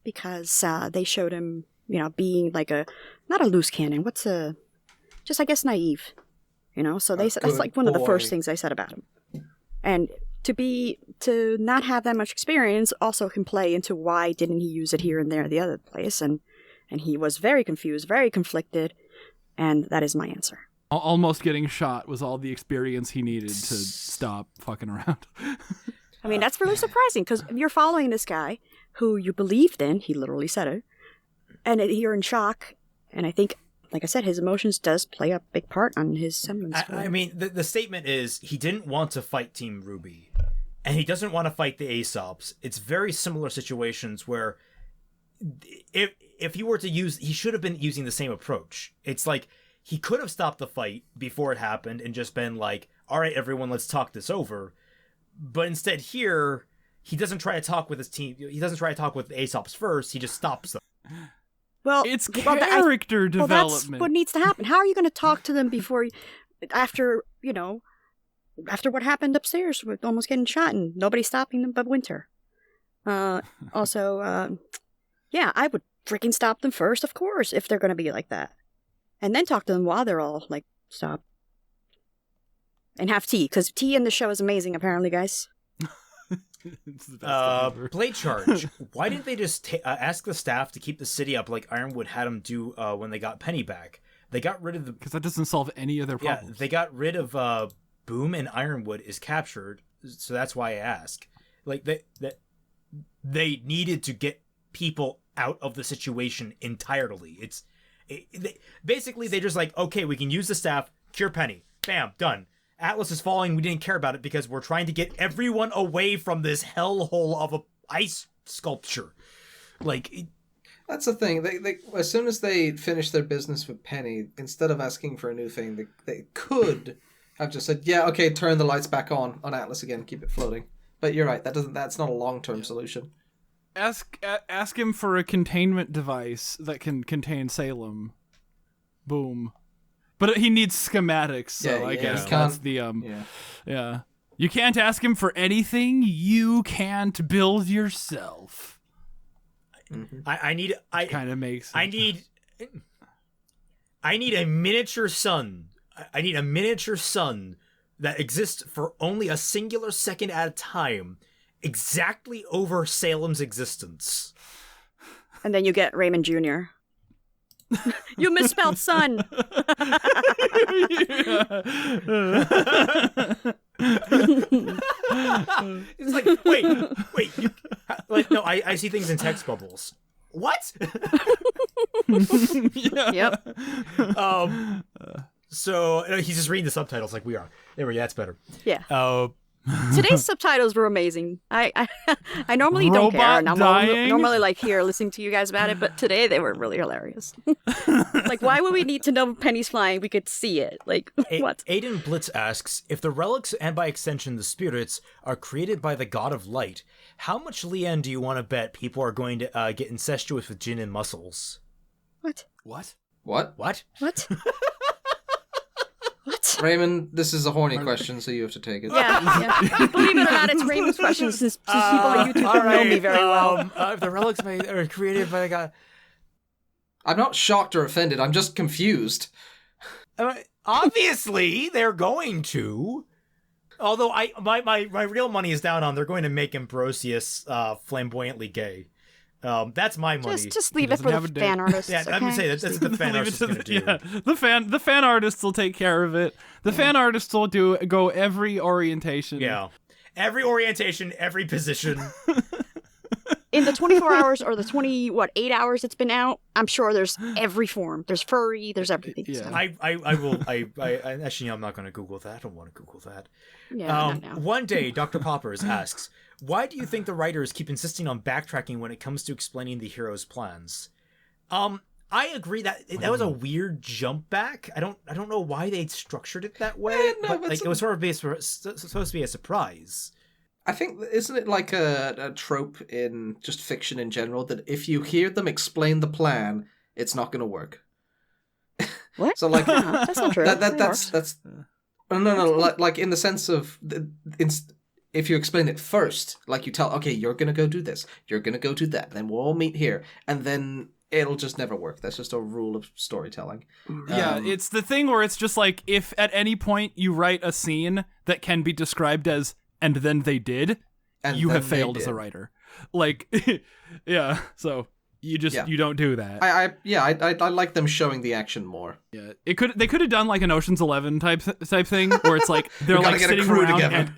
Because they showed him, being like not a loose cannon. Just I guess naive. So they said that's like one of the first things they said about him. And... to not have that much experience also can play into why didn't he use it here and there the other place, and he was very confused, very conflicted, and that is my answer. Almost getting shot was all the experience he needed to stop fucking around. I mean, that's really surprising, because you're following this guy who you believed in, he literally said it, and you're in shock, and I think like I said, his emotions does play a big part on his semblance. I mean, the statement is he didn't want to fight Team RWBY, and he doesn't want to fight the Aesops. It's very similar situations where if he were to he should have been using the same approach. It's like he could have stopped the fight before it happened and just been like, all right, everyone, let's talk this over. But instead here, he doesn't try to talk with his team. He doesn't try to talk with the Aesops first. He just stops them. Well, it's character development. Well, that's what needs to happen. How are you going to talk to them after what happened upstairs with almost getting shot and nobody stopping them but Winter? Also, yeah, I would freaking stop them first, of course, if they're going to be like that. And then talk to them while they're all, like, stop. And have tea, because tea in the show is amazing, apparently, guys. It's the best Blade Charge. Why didn't they just ask the staff to keep the city up like Ironwood had them do when they got Penny back? They got rid of the... Because that doesn't solve any of their problems. Yeah, they got rid of Boom, and Ironwood is captured, so that's why I ask. Like, they needed to get people out of the situation entirely. Basically, they just like, okay, we can use the staff, cure Penny. Bam, done. Atlas is falling. We didn't care about it because we're trying to get everyone away from this hellhole of a ice sculpture. Like, that's the thing. They as soon as they finish their business with Penny, instead of asking for a new thing, they could have just said, "Yeah, okay, turn the lights back on Atlas again, keep it floating." But you're right. That's not a long-term solution. Ask him for a containment device that can contain Salem. Boom. But he needs schematics, so I guess that's the yeah. You can't ask him for anything you can't build yourself. Mm-hmm. I need a miniature sun. I need a miniature sun that exists for only a singular second at a time, exactly over Salem's existence. And then you get Raymond Jr. You misspelled son. It's like, wait. Like, no, I see things in text bubbles. What? Yep. So he's just reading the subtitles like we are. There we go. That's better. Yeah. Today's subtitles were amazing. I normally don't care. And I'm normally like here listening to you guys about it, but today they were really hilarious. Like, why would we need to know Penny's flying? We could see it. Like, what? Aiden Blitz asks, if the relics and by extension the spirits are created by the god of light, how much Leanne do you want to bet people are going to get incestuous with Jin and Muscles? What? What? What? What? What? What? Raymond, this is a horny question, so you have to take it. Yeah. Believe it or not, it's Raymond's question since people on YouTube don't know me very well. If the relics are created by the god... I'm not shocked or offended, I'm just confused. Obviously, they're going to. Although my real money is down on they're going to make Ambrosius flamboyantly gay. That's my money. Just leave it for the fan artists. Yeah, okay? I'm gonna say that's what the fan artists going to do. Yeah, the fan artists will take care of it. The fan artists will go every orientation. Yeah, every orientation, every position. In the 24 hours or the 8 hours it's been out, I'm sure there's every form. There's furry. There's everything. Yeah, so. I will. Actually, I'm not going to Google that. I don't want to Google that. Yeah, not now. One day, Dr. Poppers asks, why do you think the writers keep insisting on backtracking when it comes to explaining the hero's plans? I agree that was a weird jump back. I don't know why they structured it that way, but like, it was sort of supposed to be a surprise. I think, isn't it like a trope in just fiction in general that if you hear them explain the plan, it's not going to work? What? So like, that's not true. That's no. Like in the sense of, if you explain it first, like you tell, okay, you're going to go do this, you're going to go do that, then we'll all meet here, and then it'll just never work. That's just a rule of storytelling. Yeah, it's the thing where it's just like, if at any point you write a scene that can be described as and then they did, and you have failed as a writer. Like, yeah, so you don't do that. I like them showing the action more. Yeah, they could have done like an Ocean's 11 type thing where it's like they're like sitting around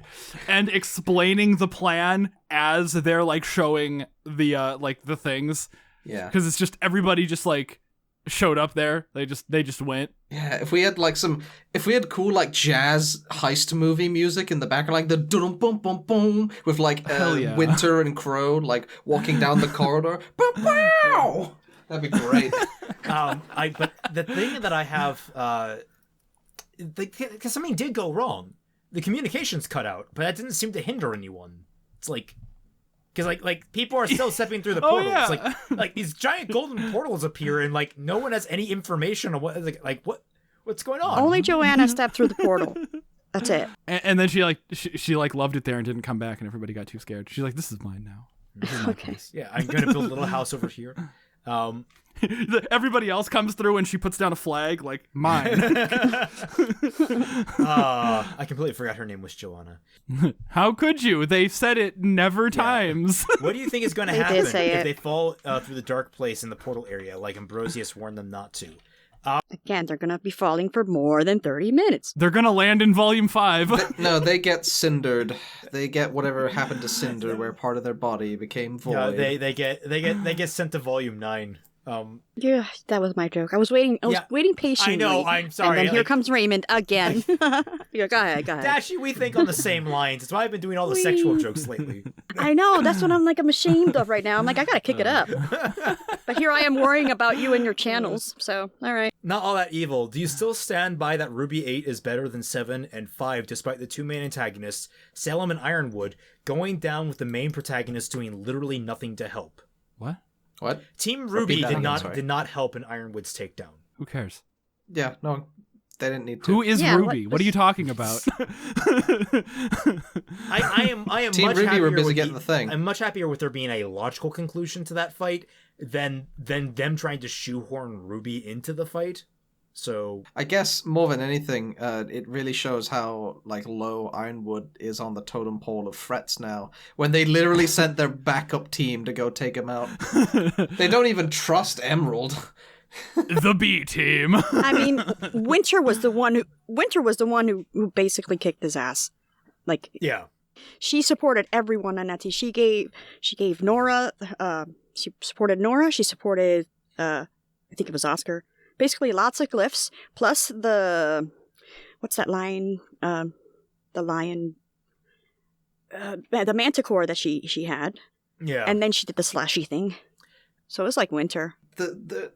and explaining the plan as they're like showing the like the things. Yeah, because it's just everybody just like showed up there. They just went. Yeah, if we had cool like jazz heist movie music in the background, like the dum bum bum boom with like Winter and Crow like walking down the corridor. Bow! That'd be great. But the thing that I have, because something did go wrong. The communications cut out, but that didn't seem to hinder anyone. It's like, because like people are still stepping through the portals. Yeah. Like these giant golden portals appear, and like no one has any information on what's going on. Only Joanna stepped through the portal. That's it. And then she loved it there and didn't come back, and everybody got too scared. She's like, "This is mine now." This is my place. Yeah, I'm gonna build a little house over here. Everybody else comes through and she puts down a flag like mine. I completely forgot her name was Joanna. How could you? They said it never times. What do you think is going to happen if they fall through the dark place in the portal area like Ambrosius warned them not to? Again, they're going to be falling for more than 30 minutes. They're going to land in Volume 5. They get cindered. They get whatever happened to Cinder, where part of their body became void. Yeah, they get sent to Volume 9. Yeah, that was my joke. I was waiting patiently. I know, I'm sorry. And then here comes Raymond again. Yeah, go ahead. Dashie, we think on the same lines. That's why I've been doing all the sexual jokes lately. I know, that's what I'm ashamed of right now. I'm like, I gotta kick it up. But here I am worrying about you and your channels, so, alright. Not all that evil. Do you still stand by that RWBY 8 is better than 7 and 5, despite the two main antagonists, Salem and Ironwood, going down with the main protagonist doing literally nothing to help? What? Team RWBY did not help in Ironwood's takedown. Who cares? Yeah, no, they didn't need to. Who is RWBY? What are you talking about? I am Team much RWBY happier were busy with getting the thing. I'm much happier with there being a logical conclusion to that fight than them trying to shoehorn RWBY into the fight. So I guess more than anything, it really shows how low Ironwood is on the totem pole of threats now. When they literally sent their backup team to go take him out, they don't even trust Emerald. The B team. I mean, Winter was the one who basically kicked his ass. Yeah, she supported everyone on that team. She gave Nora. She supported Nora. She supported. I think it was Oscar. Basically, lots of glyphs, plus what's that lion? The lion, the manticore that she had. Yeah. And then she did the slashy thing. So it was like Winter.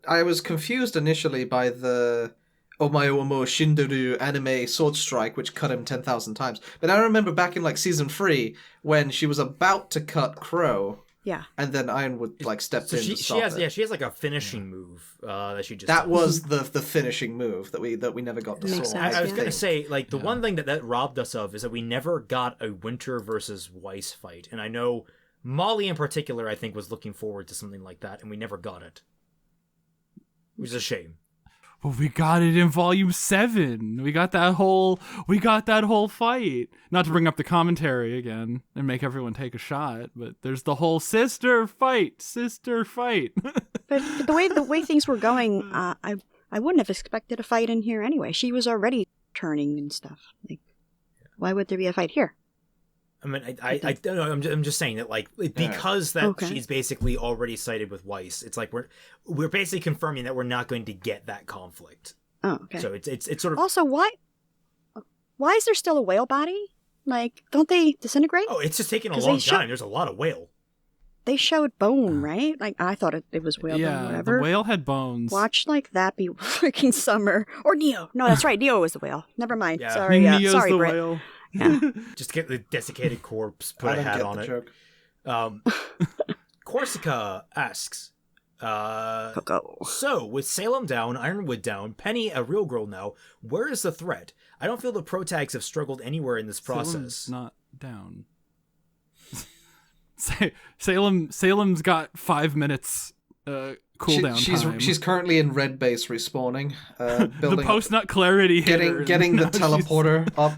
I was confused initially by the Omae Omo Shinderu anime sword strike, which cut him 10,000 times. But I remember back in season 3 when she was about to cut Crow. Yeah. And then Ironwood stepped in to stop it. Yeah, she has a finishing move that she just. That was the finishing move that we never got to see. I was gonna say the one thing that robbed us of is that we never got a Winter versus Weiss fight, and I know Molly in particular I think was looking forward to something like that, and we never got it. It was a shame. Well, we got it in Volume 7. We got that whole fight. Not to bring up the commentary again and make everyone take a shot, but there's the whole sister fight. But the way things were going, I wouldn't have expected a fight in here anyway. She was already turning and stuff. Why would there be a fight here? I mean, I don't know. I'm just saying that, because she's basically already sided with Weiss. It's like we're basically confirming that we're not going to get that conflict. Oh, okay. So it's sort of also why is there still a whale body? Don't they disintegrate? Oh, it's just taking a long time. There's a lot of whale. They showed bone, right? I thought it was whale bone, whatever. The whale had bones. Watch that be freaking Summer. Or Neo. No, that's right. Neo was the whale. Never mind. Yeah. Sorry, Neo's sorry, the Britt. whole. Yeah. Just get the desiccated corpse, put a hat on it. Joke. Corsica asks, so with Salem down, Ironwood down, Penny a real girl now, where is the threat? I don't feel the protags have struggled anywhere in this process. Salem's not down. Salem's got 5 minutes cooldown time. She's currently in red base respawning, building the post-nut clarity getting the teleporter up.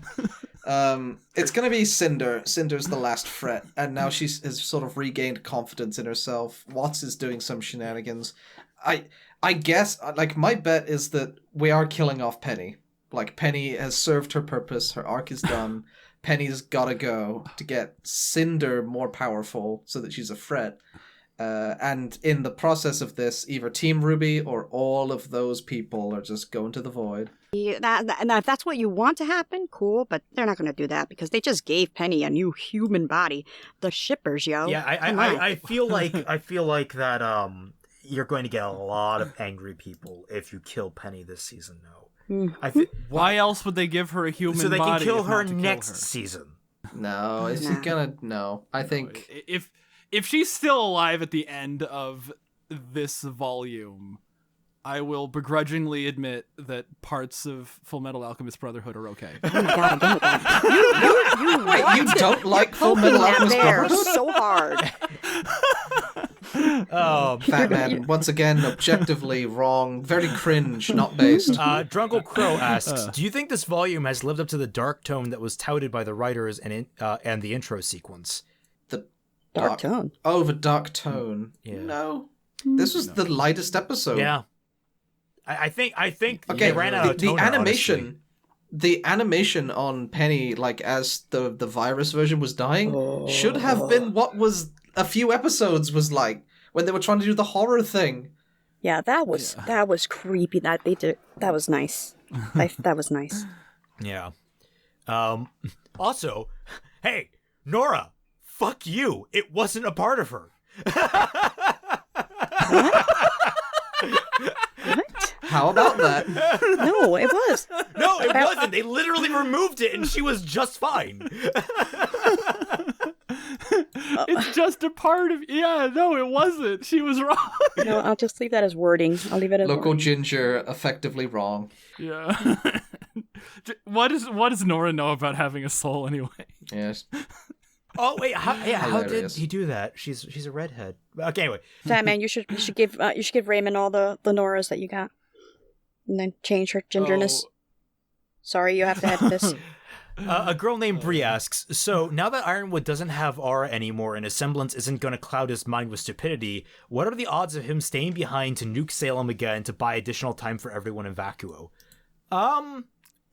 It's gonna be Cinder. Cinder's the last threat, and now she has sort of regained confidence in herself. Watts is doing some shenanigans. I guess my bet is that we are killing off Penny. Penny has served her purpose. Her arc is done. Penny's gotta go to get Cinder more powerful so that she's a threat. And in the process of this, either Team RWBY or all of those people are just going to the void. Now, if that's what you want to happen, cool, but they're not going to do that because they just gave Penny a new human body. The shippers, yo. Yeah, I feel like that you're going to get a lot of angry people if you kill Penny this season now. Why else would they give her a human body? So they can kill her kill next her? season. No, is he gonna? No, I think if she's still alive at the end of this volume, I will begrudgingly admit that parts of Full Metal Alchemist Brotherhood are okay. Oh my god, Wait, you don't like Full Metal Alchemist Brotherhood? So hard. Fatman, once again, objectively wrong. Very cringe, not based. Drunkle Crow asks, do you think this volume has lived up to the dark tone that was touted by the writers and the intro sequence? The dark tone? Oh, the dark tone. Yeah. No. This was the lightest episode. Yeah. I think okay, they ran out of toner, the animation. honestly. The animation on Penny, like as the virus version was dying, should have been what was a few episodes was like when they were trying to do the horror thing. Yeah, that was creepy. That was nice. That was nice. Yeah. Also, hey, Nora, fuck you. It wasn't a part of her. How about that? No, it was. No, it wasn't. They literally removed it, and she was just fine. It's just a part of. Yeah, no, it wasn't. She was wrong. No, I'll just leave that as wording. I'll leave it as Local wording. Ginger, effectively wrong. Yeah. What does Nora know about having a soul anyway? Yes. Oh wait, how did he do that? She's a redhead. Okay, anyway. Man, you should give Raymond all the Noras that you got, and then change her gingerness. Oh. Sorry, you have to edit this. A girl named Bree asks, so now that Ironwood doesn't have aura anymore and his semblance isn't going to cloud his mind with stupidity, what are the odds of him staying behind to nuke Salem again to buy additional time for everyone in Vacuo? I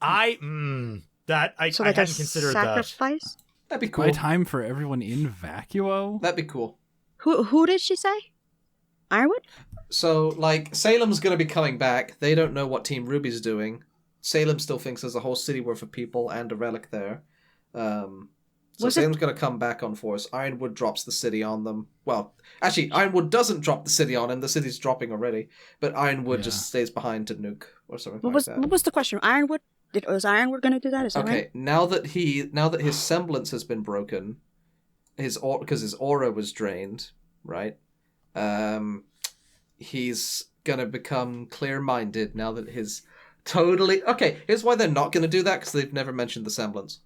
hadn't considered sacrifice? That'd be cool. Buy time for everyone in Vacuo? That'd be cool. Who did she say? Ironwood? So, like, Salem's gonna be coming back. They don't know what Team RWBY's doing. Salem still thinks there's a whole city worth of people and a relic there. So Salem's going to come back on force. Ironwood drops the city on them. Well, actually, Ironwood doesn't drop the city on him. The city's dropping already. But Ironwood just stays behind to nuke or something like that. What was the question? Ironwood? Was Ironwood going to do that? Is that right? Now that his semblance has been broken, because his aura was drained, right? He's going to become clear-minded now that his... here's why they're not going to do that, because they've never mentioned the semblance.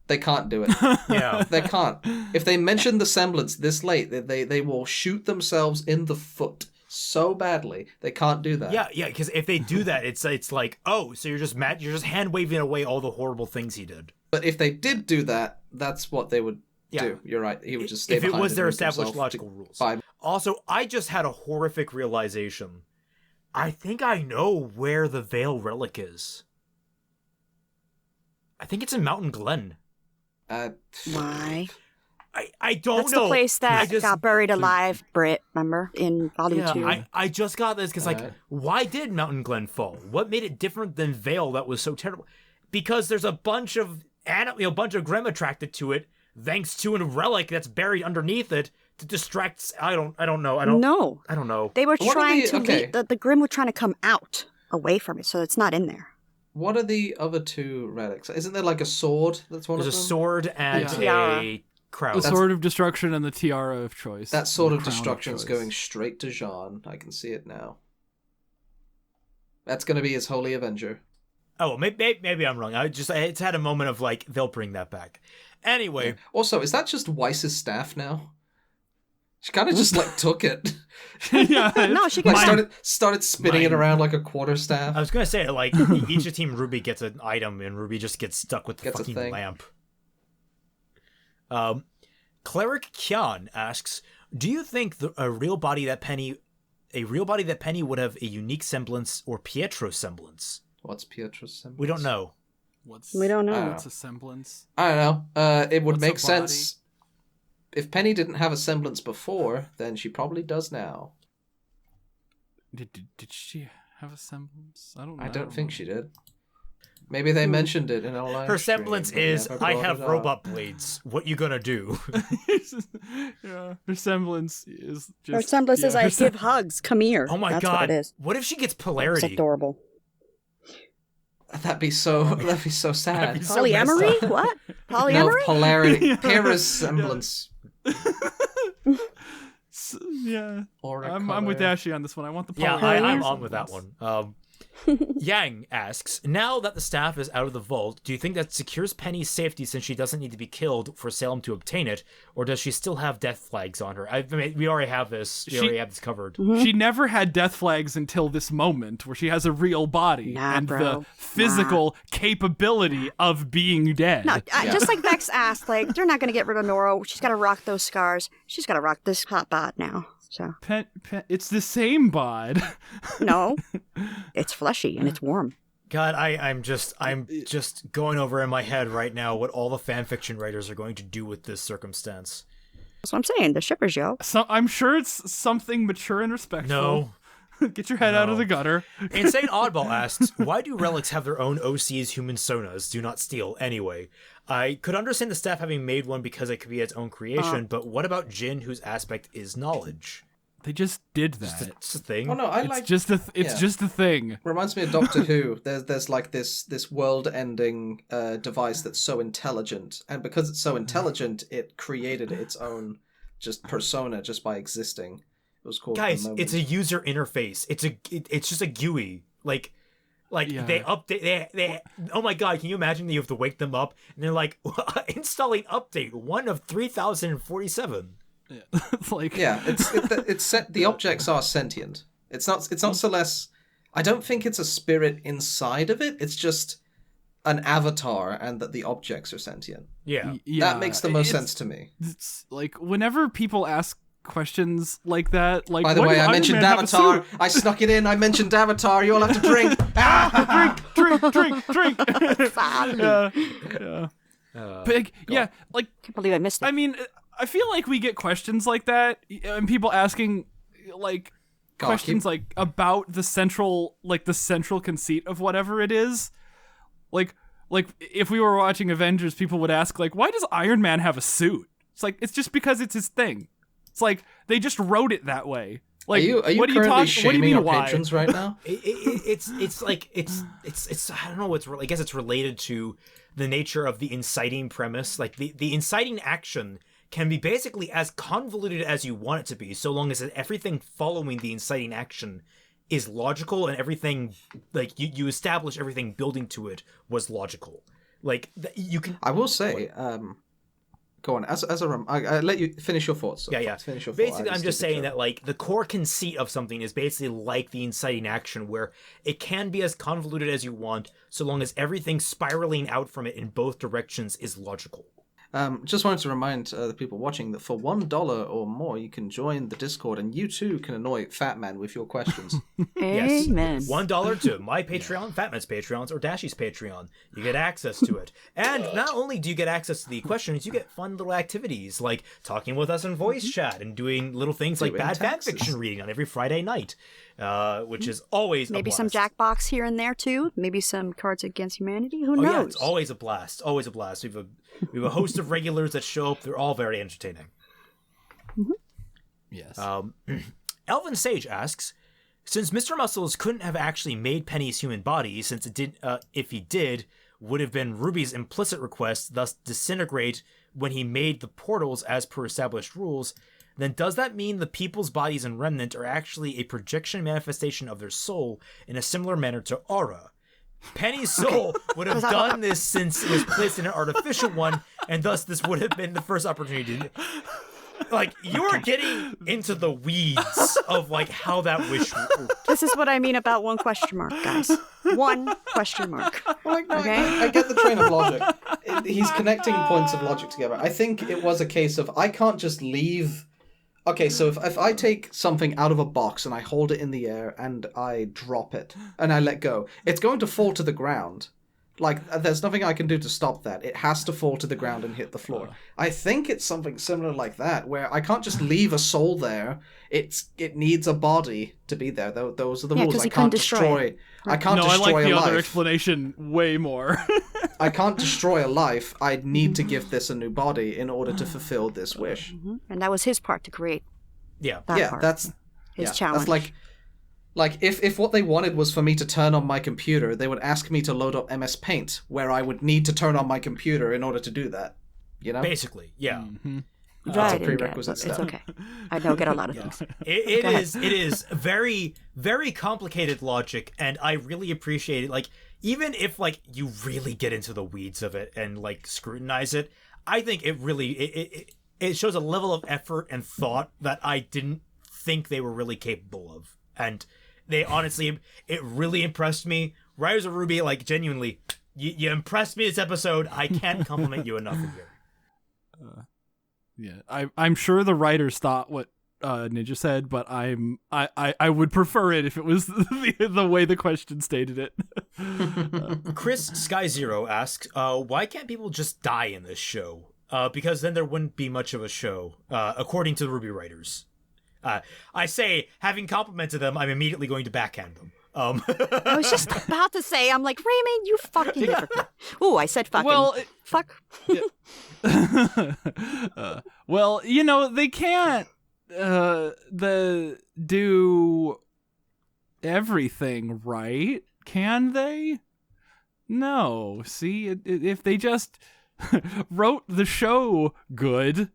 They can't do it. Yeah. They can't. If they mention the semblance this late, they will shoot themselves in the foot so badly. They can't do that. Yeah, because if they do that, it's like, oh, so you're just hand waving away all the horrible things he did. But if they did do that, that's what they would do. You're right. He would just stay behind. If it was their established logical rules. Also, I just had a horrific realization. I think I know where the Veil relic is. I think it's in Mountain Glen. Why? I don't know. That's the place that got buried alive, Britt, remember? In Volume 2. I just got this because, why did Mountain Glen fall? What made it different than Veil that was so terrible? Because there's a bunch of Grim attracted to it, thanks to a relic that's buried underneath it to distract. I don't know. I don't know. They were trying to the Grim were trying to come out away from it, so it's not in there. What are the other two relics? Isn't there like a sword that's one of them? There's a sword and a crown. The Sword of Destruction and the Tiara of Choice. That Sword of Destruction is going straight to Jean. I can see it now. That's going to be his Holy Avenger. Oh, maybe I'm wrong. It's had a moment of like, they'll bring that back. Anyway. Yeah. Also, is that just Weiss's staff now? She kind of just like took it. Yeah. No, she started spinning it around like a quarterstaff. I was gonna say, like, each of Team RWBY gets an item, and RWBY just gets stuck with the fucking lamp. Cleric Kyan asks, "Do you think a real body that Penny would have a unique semblance or Pietro semblance?" What's Pietro's semblance? We don't know. We don't know. What's a semblance? I don't know. It would make sense. if Penny didn't have a semblance before, then she probably does now. Did she have a semblance? I don't know. I don't think she did. Maybe they mentioned it in a live Her stream, semblance but is, never I brought have it up. robot blades. What you gonna do? Yeah, her semblance is just... Her semblance is I give hugs. Come here. Oh my That's god. What it is. What if she gets It's polarity? adorable. That'd be so sad. so Polyamory? What? No, Polyamory? polarity. Yeah. Paris semblance. Yeah. Or I'm with Dashie on this one. I want the Yeah, polarity I'm semblance. on with that one. Yang asks, now that the staff is out of the vault, do you think that secures Penny's safety since she doesn't need to be killed for Salem to obtain it, or does she still have death flags on her? I mean, we already have this. We already have this covered. She never had death flags until this moment where she has a real body and the physical capability of being dead. No, just like Vex asked, like, they're not going to get rid of Nora. She's got to rock those scars. She's got to rock this hot bod now. So It's the same bod. No, it's fleshy and it's warm. God, I'm just going over in my head right now what all the fanfiction writers are going to do with this circumstance. That's what I'm saying. The shippers, yo. So I'm sure it's something mature and respectful. No. Get your head out of the gutter. Insane Oddball asks, why do relics have their own OCs human sonas? Do not steal anyway. I could understand the staff having made one because it could be its own creation, but what about Jin, whose aspect is knowledge? They just did that. It's a thing. Oh no, It's just a thing. Reminds me of Doctor Who. There's like this world-ending device that's so intelligent, and because it's so intelligent, it created its own just persona just by existing. It was called. Guys, it's a user interface. It's just a GUI. Like they update. They. Oh my god! Can you imagine that you have to wake them up and they're like installing update 1 of 3047. Yeah. It's set. The objects are sentient. It's not Celeste. I don't think it's a spirit inside of it. It's just an avatar, and that the objects are sentient. Yeah, that makes the most sense to me. It's like whenever people ask questions like that, like. By the way, I mentioned Avatar. I snuck it in. I mentioned Avatar. You all have to drink. drink. Big. Yeah, like. Can't believe I missed it. I mean, I feel like we get questions like that, and people asking, like, questions like about the central conceit of whatever it is. Like if we were watching Avengers, people would ask, like, why does Iron Man have a suit? It's like, it's just because it's his thing. It's like they just wrote it that way. Like, are you what currently What do you shaming mean our why? patrons right now? It's I don't know what's. I guess it's related to the nature of the inciting premise. Like the inciting action can be basically as convoluted as you want it to be, so long as everything following the inciting action is logical and everything, like, you establish everything building to it was logical. Like, you can... I will say, go on, I let you finish your thoughts. Yeah. Finish your basically, I'm just saying that, like, the core conceit of something is basically like the inciting action, where it can be as convoluted as you want, so long as everything spiraling out from it in both directions is logical. Just wanted to remind the people watching that for $1 or more, you can join the Discord, and you too can annoy Fatman with your questions. Yes. Amen. $1 to my Patreon, Fatman's Patreons, or Dashie's Patreon. You get access to it. And not only do you get access to the questions, you get fun little activities like talking with us in voice chat and doing little things like bad fanfiction reading on every Friday night, which is always maybe a blast. some Jackbox here and there too. Maybe some Cards Against Humanity. Who Oh knows? yeah, it's always a blast. Always a blast. We have a host of regulars that show up. They're all very entertaining. Mm-hmm. Yes. Elvin Sage asks, since Mr. Muscles couldn't have actually made Penny's human body, since it did, if he did, would have been Ruby's implicit request, thus disintegrate when he made the portals as per established rules, then does that mean the people's bodies in Remnant are actually a projection manifestation of their soul in a similar manner to Aura? Penny's soul would have done this since it was placed in an artificial one, and thus this would have been the first opportunity to... Like, you're getting into the weeds of, like, how that wish worked. This is what I mean about one question mark, guys. One question mark. Okay? I get the train of logic. He's connecting points of logic together. I think it was a case of, I can't just leave... Okay, so if I take something out of a box and I hold it in the air and I drop it and I let go, it's going to fall to the ground. Like, there's nothing I can do to stop that. It has to fall to the ground and hit the floor. I think it's something similar like that, where I can't just leave a soul there. It needs a body to be there. Those are the rules. I can't destroy. I can't destroy a life. No, I like the other explanation way more. I can't destroy a life. I need to give this a new body in order to fulfill this wish. And that was his part to create. Yeah. That's his challenge. That's like if what they wanted was for me to turn on my computer, they would ask me to load up MS Paint, where I would need to turn on my computer in order to do that. You know? Basically, yeah. That's a prerequisite step. It's okay. I don't get a lot of things. It is very, very complicated logic, and I really appreciate it. Like, even if like you really get into the weeds of it and like scrutinize it, I think it really it shows a level of effort and thought that I didn't think they were really capable of. And they honestly, it really impressed me. Riders of RWBY, like, genuinely, you impressed me this episode. I can't compliment you enough here. Yeah, I'm sure the writers thought what Ninja said, but I would prefer it if it was the way the question stated it. Chris Sky Zero asks, why can't people just die in this show? Because then there wouldn't be much of a show, according to the RWBY writers. I say, having complimented them, I'm immediately going to backhand them. I was just about to say, I'm like, Raymond, you fucking hypocrite. Ooh, I said fucking. Well, fuck. Well, you know, they can't do everything, right? Can they? No. See, if they just wrote the show good,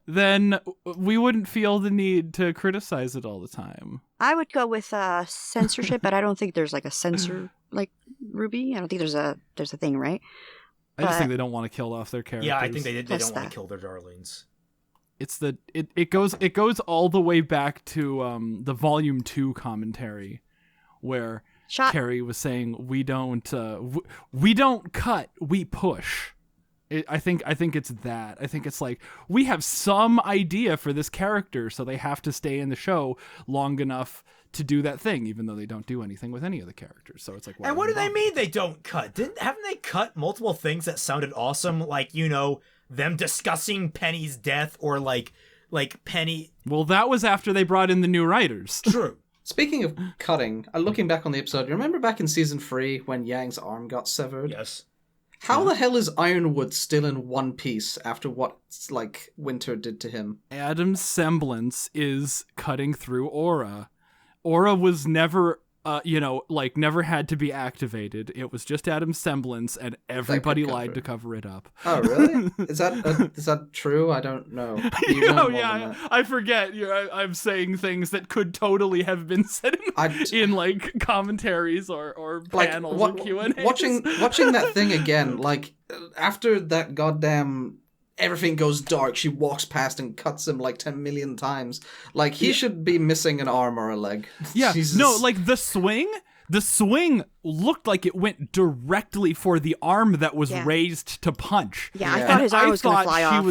then we wouldn't feel the need to criticize it all the time. I would go with censorship, but I don't think there's like a censor like RWBY. I don't think there's a thing, right? I just think they don't want to kill off their characters. Yeah, I think they don't want to kill their darlings. It's it goes all the way back to the Volume 2 commentary, where Carrie was saying we don't cut, we push. I think it's that. I think it's like, we have some idea for this character, so they have to stay in the show long enough to do that thing, even though they don't do anything with any of the characters. So it's like, and what do they mean they don't cut? Haven't they cut multiple things that sounded awesome? Like, you know, them discussing Penny's death, or like Penny. Well, that was after they brought in the new writers. True. Speaking of cutting, looking back on the episode, you remember back in season 3 when Yang's arm got severed? Yes. How the hell is Ironwood still in one piece after what, like, Winter did to him? Adam's semblance is cutting through Aura. Aura was never, never had to be activated. It was just Adam's semblance, and everybody lied to cover it up. Oh, really? Is that true? I don't know. I forget. I'm saying things that could totally have been said in like commentaries or panels or Q&As. Watching that thing again, like after that goddamn everything goes dark, she walks past and cuts him like 10 million times. Like, he should be missing an arm or a leg. Yeah, Jesus. No, like the swing looked like it went directly for the arm that was raised to punch. Yeah, I thought his arm was going to fly off.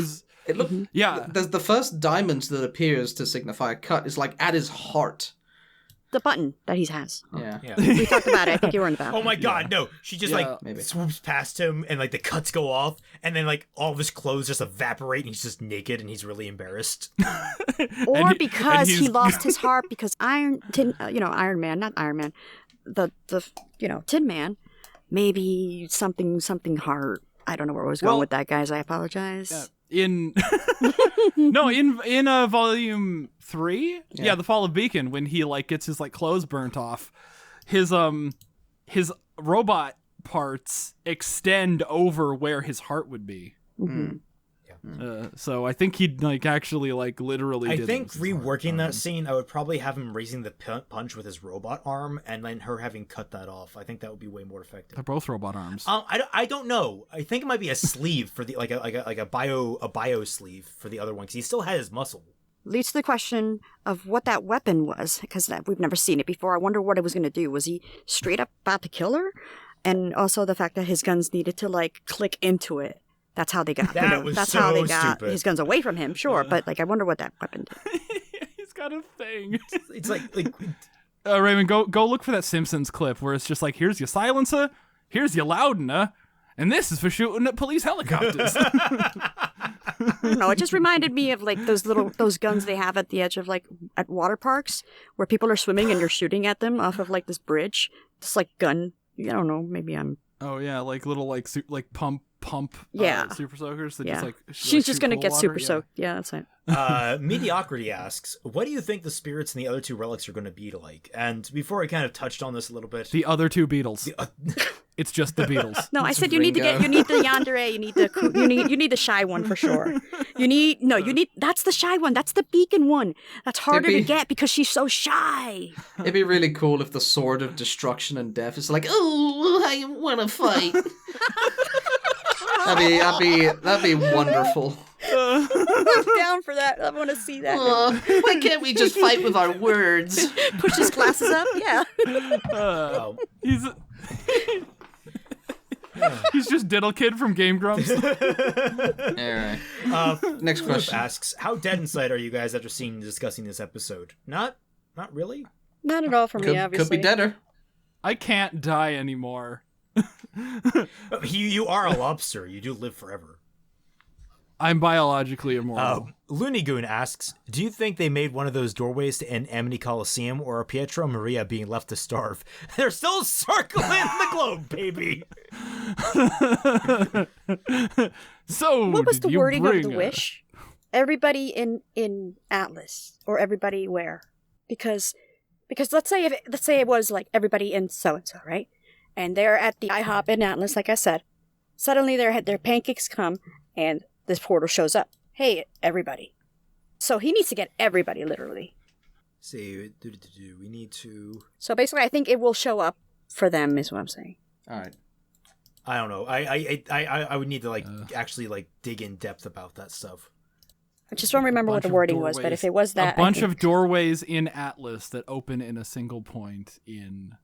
It looked, the first diamond that appears to signify a cut is like at his heart. The button that he has. Yeah. We talked about it. I think you were in the bathroom. Oh my god, no. She just swoops past him, and like the cuts go off, and then like all of his clothes just evaporate, and he's just naked, and he's really embarrassed. Or because he lost his heart because Iron Man, not Iron Man, the Tin Man, maybe something heart. I don't know where I was going with that, guys. I apologize. In volume 3, the Fall of Beacon, when he like gets his like clothes burnt off, his robot parts extend over where his heart would be. Mm-hmm. So I think he'd like actually like literally. I think reworking that scene, I would probably have him raising the punch with his robot arm, and then her having cut that off. I think that would be way more effective. They're both robot arms. I don't know. I think it might be a sleeve for the like a bio sleeve for the other one, because he still had his muscle. Leads to the question of what that weapon was, because we've never seen it before. I wonder what it was going to do. Was he straight up about to kill her? And also the fact that his guns needed to like click into it. That's how they got. That's how they got his guns away from him. Sure, but like I wonder what that weapon did. He's got a thing. It's like Raymond, go look for that Simpsons clip where it's just like, here's your silencer, Here's your Loudna, and this is for shooting at police helicopters. I don't know. It just reminded me of like those guns they have at the edge of like at water parks where people are swimming and you're shooting at them off of like this bridge. Just like gun. I don't know. Maybe I'm. Oh yeah, like little like pump. Super soakers. That just, like, she's just gonna get super water. soaked. Yeah, that's it. Mediocrity asks, what do you think the spirits in the other two relics are going to be like? And before I kind of touched on this a little bit, the other two Beatles. It's just the Beatles. No, I said you need the yandere, you need the shy one for sure. That's the shy one. That's the beacon one. That's harder to get because she's so shy. It'd be really cool if the sword of destruction and death is like, oh, I want to fight. That'd be wonderful. I'm down for that. I want to see that. Why can't we just fight with our words? Push his glasses up. Yeah. He's just Diddle Kid from Game Grumps. Alright. Next question asks, how dead inside are you guys after seeing and discussing this episode? Not really. Not at all for me. Obviously, could be deader. I can't die anymore. You are a lobster. You do live forever. I'm biologically immortal. Looney Goon asks, do you think they made one of those doorways to end Amity Coliseum, or are Pietro and Maria being left to starve? They're still circling the globe, baby. So what was the wording of the wish? Everybody in Atlas, or everybody where? Because let's say it was like everybody in so and so, right? And they're at the IHOP in Atlas, like I said. Suddenly their pancakes come, and this portal shows up. Hey, everybody. So he needs to get everybody, literally. See, we need to... So basically, I think it will show up for them, is what I'm saying. All right. I don't know. I would need to actually dig in depth about that stuff. I just don't remember what the wording was, but if it was that... A bunch of doorways in Atlas that open in a single point in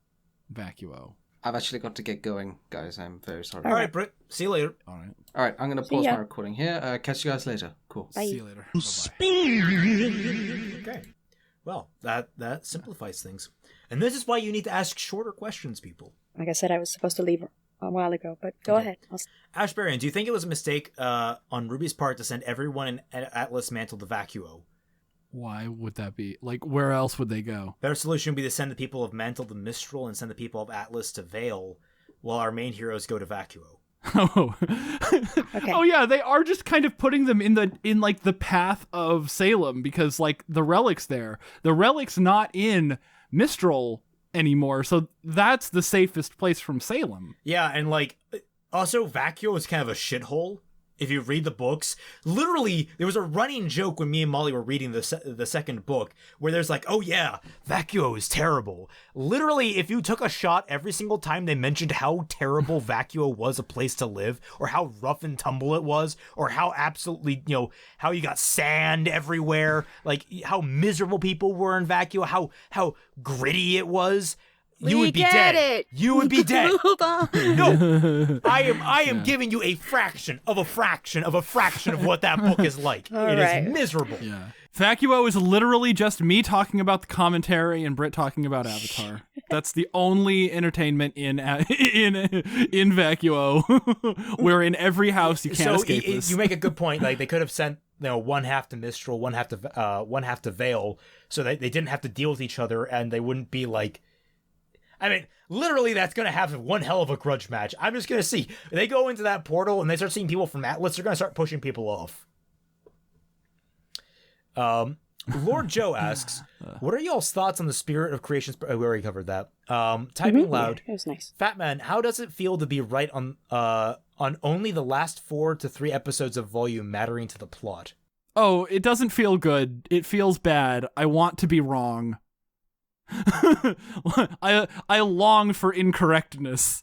Vacuo. I've actually got to get going, guys. I'm very sorry. All right, Britt. See you later. All right. I'm going to pause my recording here. Catch you guys later. Cool. Bye. See you later. Bye-bye. Okay. Well, that simplifies things. And this is why you need to ask shorter questions, people. Like I said, I was supposed to leave a while ago, but go ahead. Ashbarian, do you think it was a mistake on Ruby's part to send everyone in Atlas Mantle to Vacuo? Why would that be? Like, where else would they go? Better solution would be to send the people of Mantle to Mistral and send the people of Atlas to Vale, while our main heroes go to Vacuo. Oh, okay. Oh yeah, they are just kind of putting them in the path of Salem, because like the relic's there. The relic's not in Mistral anymore, so that's the safest place from Salem. Yeah, and also Vacuo is kind of a shithole. If you read the books, literally, there was a running joke when me and Molly were reading the second book, where there's like, oh yeah, Vacuo is terrible. Literally, if you took a shot every single time they mentioned how terrible Vacuo was a place to live, or how rough and tumble it was, or how absolutely, how you got sand everywhere, like how miserable people were in Vacuo, how gritty it was, you would be dead. You would be dead. Move on. No, I am giving you a fraction of a fraction of a fraction of what that book is like. It is miserable. Yeah. Vacuo is literally just me talking about the commentary and Britt talking about Avatar. That's the only entertainment in Vacuo. Where in every house you can't escape this. You make a good point. Like they could have sent one half to Mistral, one half to Vale, so they didn't have to deal with each other, and they wouldn't be like. I mean, literally, that's going to have one hell of a grudge match. I'm just going to see. They go into that portal and they start seeing people from Atlas, they're going to start pushing people off. Lord Joe asks, what are y'all's thoughts on the spirit of creation? We already covered that. Typing loud. Yeah, it was nice. Fatman, how does it feel to be right on only the last 4 to 3 episodes of Volume mattering to the plot? Oh, it doesn't feel good. It feels bad. I want to be wrong. I long for incorrectness.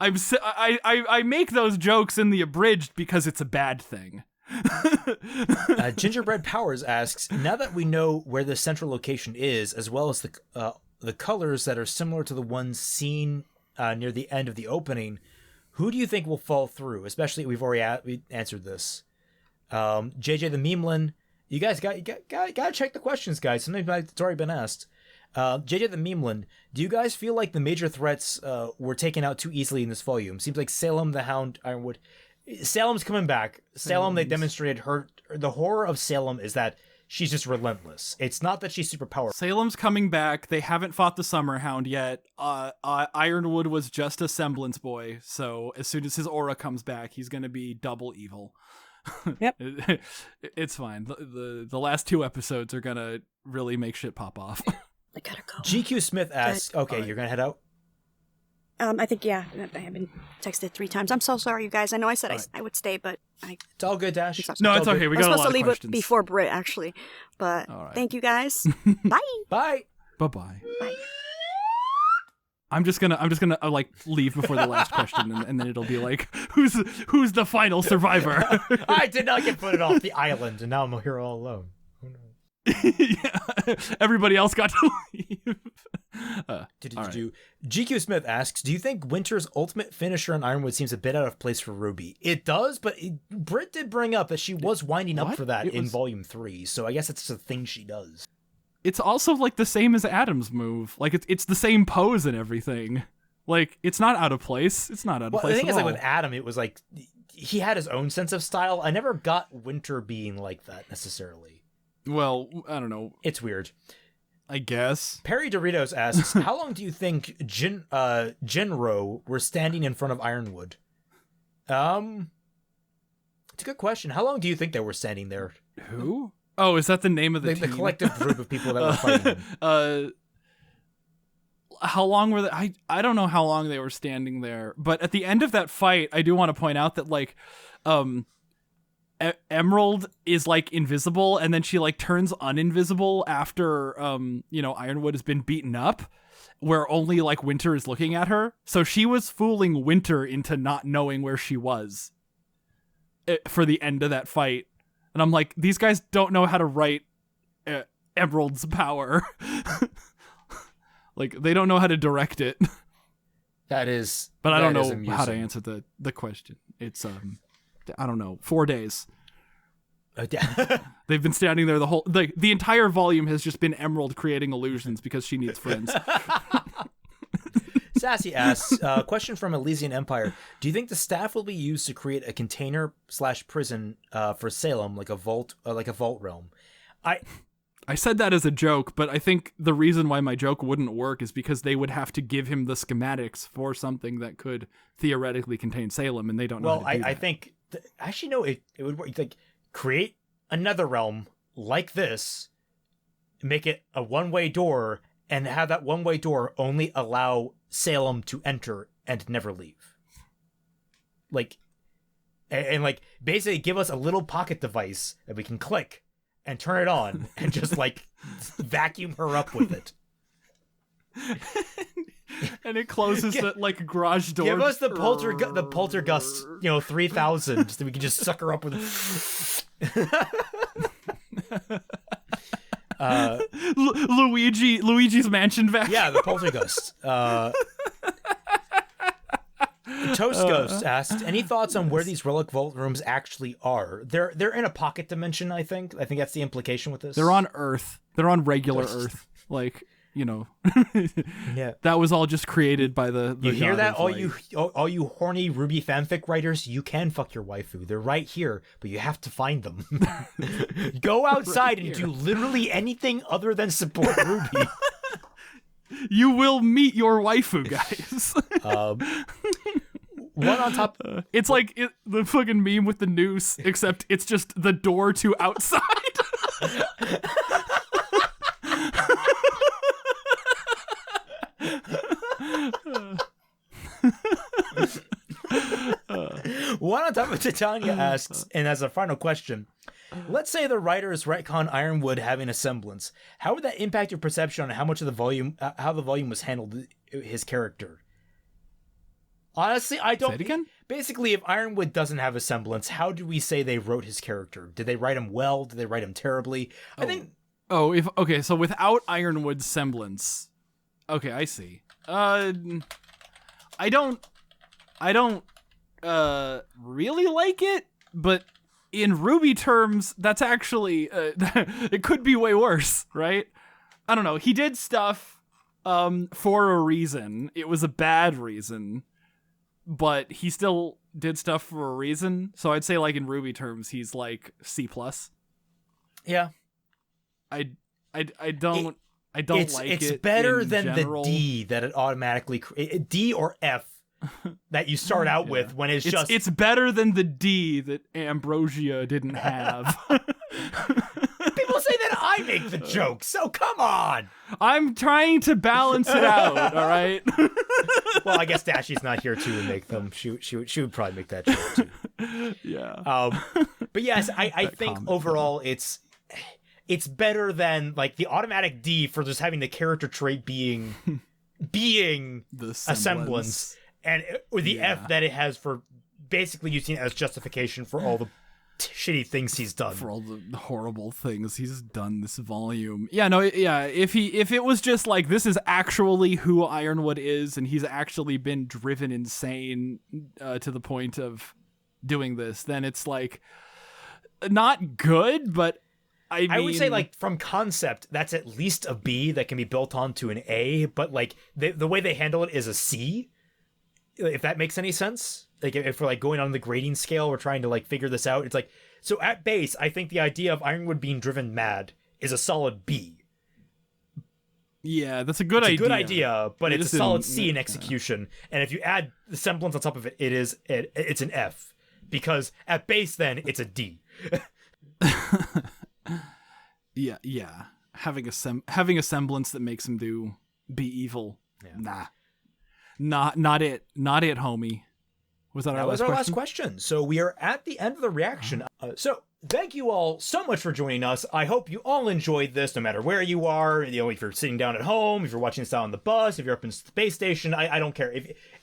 I make those jokes in the abridged because it's a bad thing. Gingerbread Powers asks, now that we know where the central location is, as well as the colors that are similar to the ones seen near the end of the opening, who do you think will fall through? Especially, we answered this. JJ the Memelin, you guys got to check the questions, guys. Something it's already been asked. JJ the Memeland, do you guys feel like the major threats were taken out too easily in this volume? Seems like Salem the Hound, Ironwood. Salem's coming back. Salem, they demonstrated the horror of Salem is that she's just relentless. It's not that she's super powerful. Salem's coming back. They haven't fought the Summer Hound yet. Ironwood was just a semblance boy, so as soon as his aura comes back, he's going to be double evil. Yep. It's fine. The last 2 episodes are going to really make shit pop off. I gotta go. GQ Smith asks, okay, you're going to head out? I think, yeah. I have been texted 3 times. I'm so sorry, you guys. I know I said I would stay, but It's all good, Dash. No, it's okay. We got a lot of questions. I was supposed to leave it before Brit, actually. But thank you, guys. Bye. Bye. Bye-bye. Bye. I'm just gonna like leave before the last question, and then it'll be like, who's the final survivor? I did not get put off the island, and now I'm here all alone. Yeah, everybody else got to leave. GQ Smith asks, do you think Winter's ultimate finisher on Ironwood seems a bit out of place for RWBY? It does, but Britt did bring up that she was winding up for that in Volume 3, so I guess it's a thing she does. It's also like the same as Adam's move. Like it's the same pose and everything. Like it's not out of place. It's not out of place. The thing is, like with Adam, it was like he had his own sense of style. I never got Winter being like that necessarily. Well, I don't know. It's weird. I guess. Perry Doritos asks, how long do you think Jinro were standing in front of Ironwood? It's a good question. How long do you think they were standing there? Who? Oh, is that the name of the team? The collective group of people that were fighting him. How long were they? I don't know how long they were standing there, but at the end of that fight, I do want to point out that like, Emerald is like invisible, and then she like turns uninvisible after Ironwood has been beaten up, where only like Winter is looking at her. So she was fooling Winter into not knowing where she was for the end of that fight. And I'm like, these guys don't know how to write Emerald's power. Like they don't know how to direct it. But I don't know how to answer the question. It's I don't know, 4 days. They've been standing there the entire volume has just been Emerald creating illusions because she needs friends. Sassy asks, question from Elysian Empire. Do you think the staff will be used to create a container/prison for Salem, like a vault realm? I said that as a joke, but I think the reason why my joke wouldn't work is because they would have to give him the schematics for something that could theoretically contain Salem, and they don't know how to do that. I think actually no, it would work. Like create another realm like this, make it a one-way door, and have that one-way door only allow Salem to enter and never leave. Like, and like basically give us a little pocket device that we can click and turn it on and just like vacuum her up with it. And it closes the like garage door. Give us the poltergust, 3000, so we can just suck her up with. Luigi's Mansion vacuum. Yeah, the poltergust. Toast Ghost asked, any thoughts on where these relic vault rooms actually are? They're in a pocket dimension, I think. I think that's the implication with this. They're on Earth. They're on regular Earth. Like, yeah. That was all just created by the You hear that, all like... you horny RWBY fanfic writers? You can fuck your waifu. They're right here, but you have to find them. Go outside and do literally anything other than support RWBY. You will meet your waifu, guys. One on top. It's like the fucking meme with the noose, except it's just the door to outside. One on top of Titania asks, and as a final question, let's say the writers retcon Ironwood having a semblance. How would that impact your perception on how much of the volume, how the volume was handled, his character? Honestly, I don't. Say it again? Basically, if Ironwood doesn't have a semblance, how do we say they wrote his character? Did they write him well? Did they write him terribly? I think. So without Ironwood's semblance, okay, I see. I don't really like it, but in RWBY terms, that's actually it could be way worse, right? I don't know. He did stuff for a reason. It was a bad reason, but he still did stuff for a reason. So I'd say, like, in RWBY terms, he's like C+. Yeah. I don't like it. It's better in than general. the D that it automatically D or F that you start out with when it's better than the D that Ambrosia didn't have. People say that I make the jokes, so come on. I'm trying to balance it out, all right? Well, I guess Dashie's not here to make them. She would probably make that joke too. Yeah. But yes, I think overall it's better than like the automatic D for just having the character trait being the a semblance, or the F that it has for basically using it as justification for all the shitty things he's done, for all the horrible things he's done this volume. If it was just like, this is actually who Ironwood is, and he's actually been driven insane to the point of doing this, then it's like not good, but I would say, like, from concept, that's at least a B that can be built onto an A, but like the way they handle it is a C, if that makes any sense. Like, if we're like going on the grading scale, we're trying to like figure this out. It's like, so at base, I think the idea of Ironwood being driven mad is a solid B. Yeah, that's a good idea. It's a good idea, but it's a solid C in execution. And if you add the semblance on top of it, it's an F, because at base then it's a D. Yeah. Having a semblance that makes him be evil. Yeah. Nah. Not it, homie. Was that our last question? So we are at the end of the reaction. So thank you all so much for joining us. I hope you all enjoyed this, no matter where you are. You know, if you're sitting down at home, if you're watching this out on the bus, if you're up in the space station, I don't care.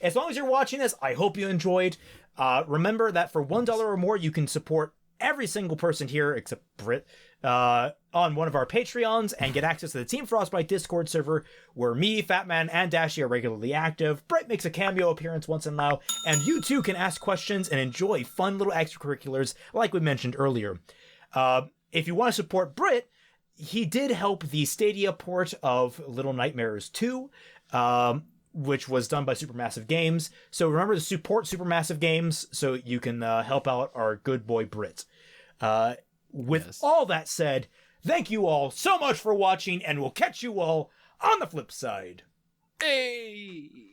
As long as you're watching this, I hope you enjoyed. Remember that for $1 or more, you can support every single person here except Brit on one of our Patreons and get access to the Team Frostbite Discord server, where me, Fatman, and Dashie are regularly active. Brit makes a cameo appearance once in a while, and you too can ask questions and enjoy fun little extracurriculars like we mentioned earlier. If you want to support Brit, he did help the Stadia port of Little Nightmares 2, which was done by Supermassive Games. So remember to support Supermassive Games so you can help out our good boy Brit. With all that said, thank you all so much for watching, and we'll catch you all on the flip side. Hey!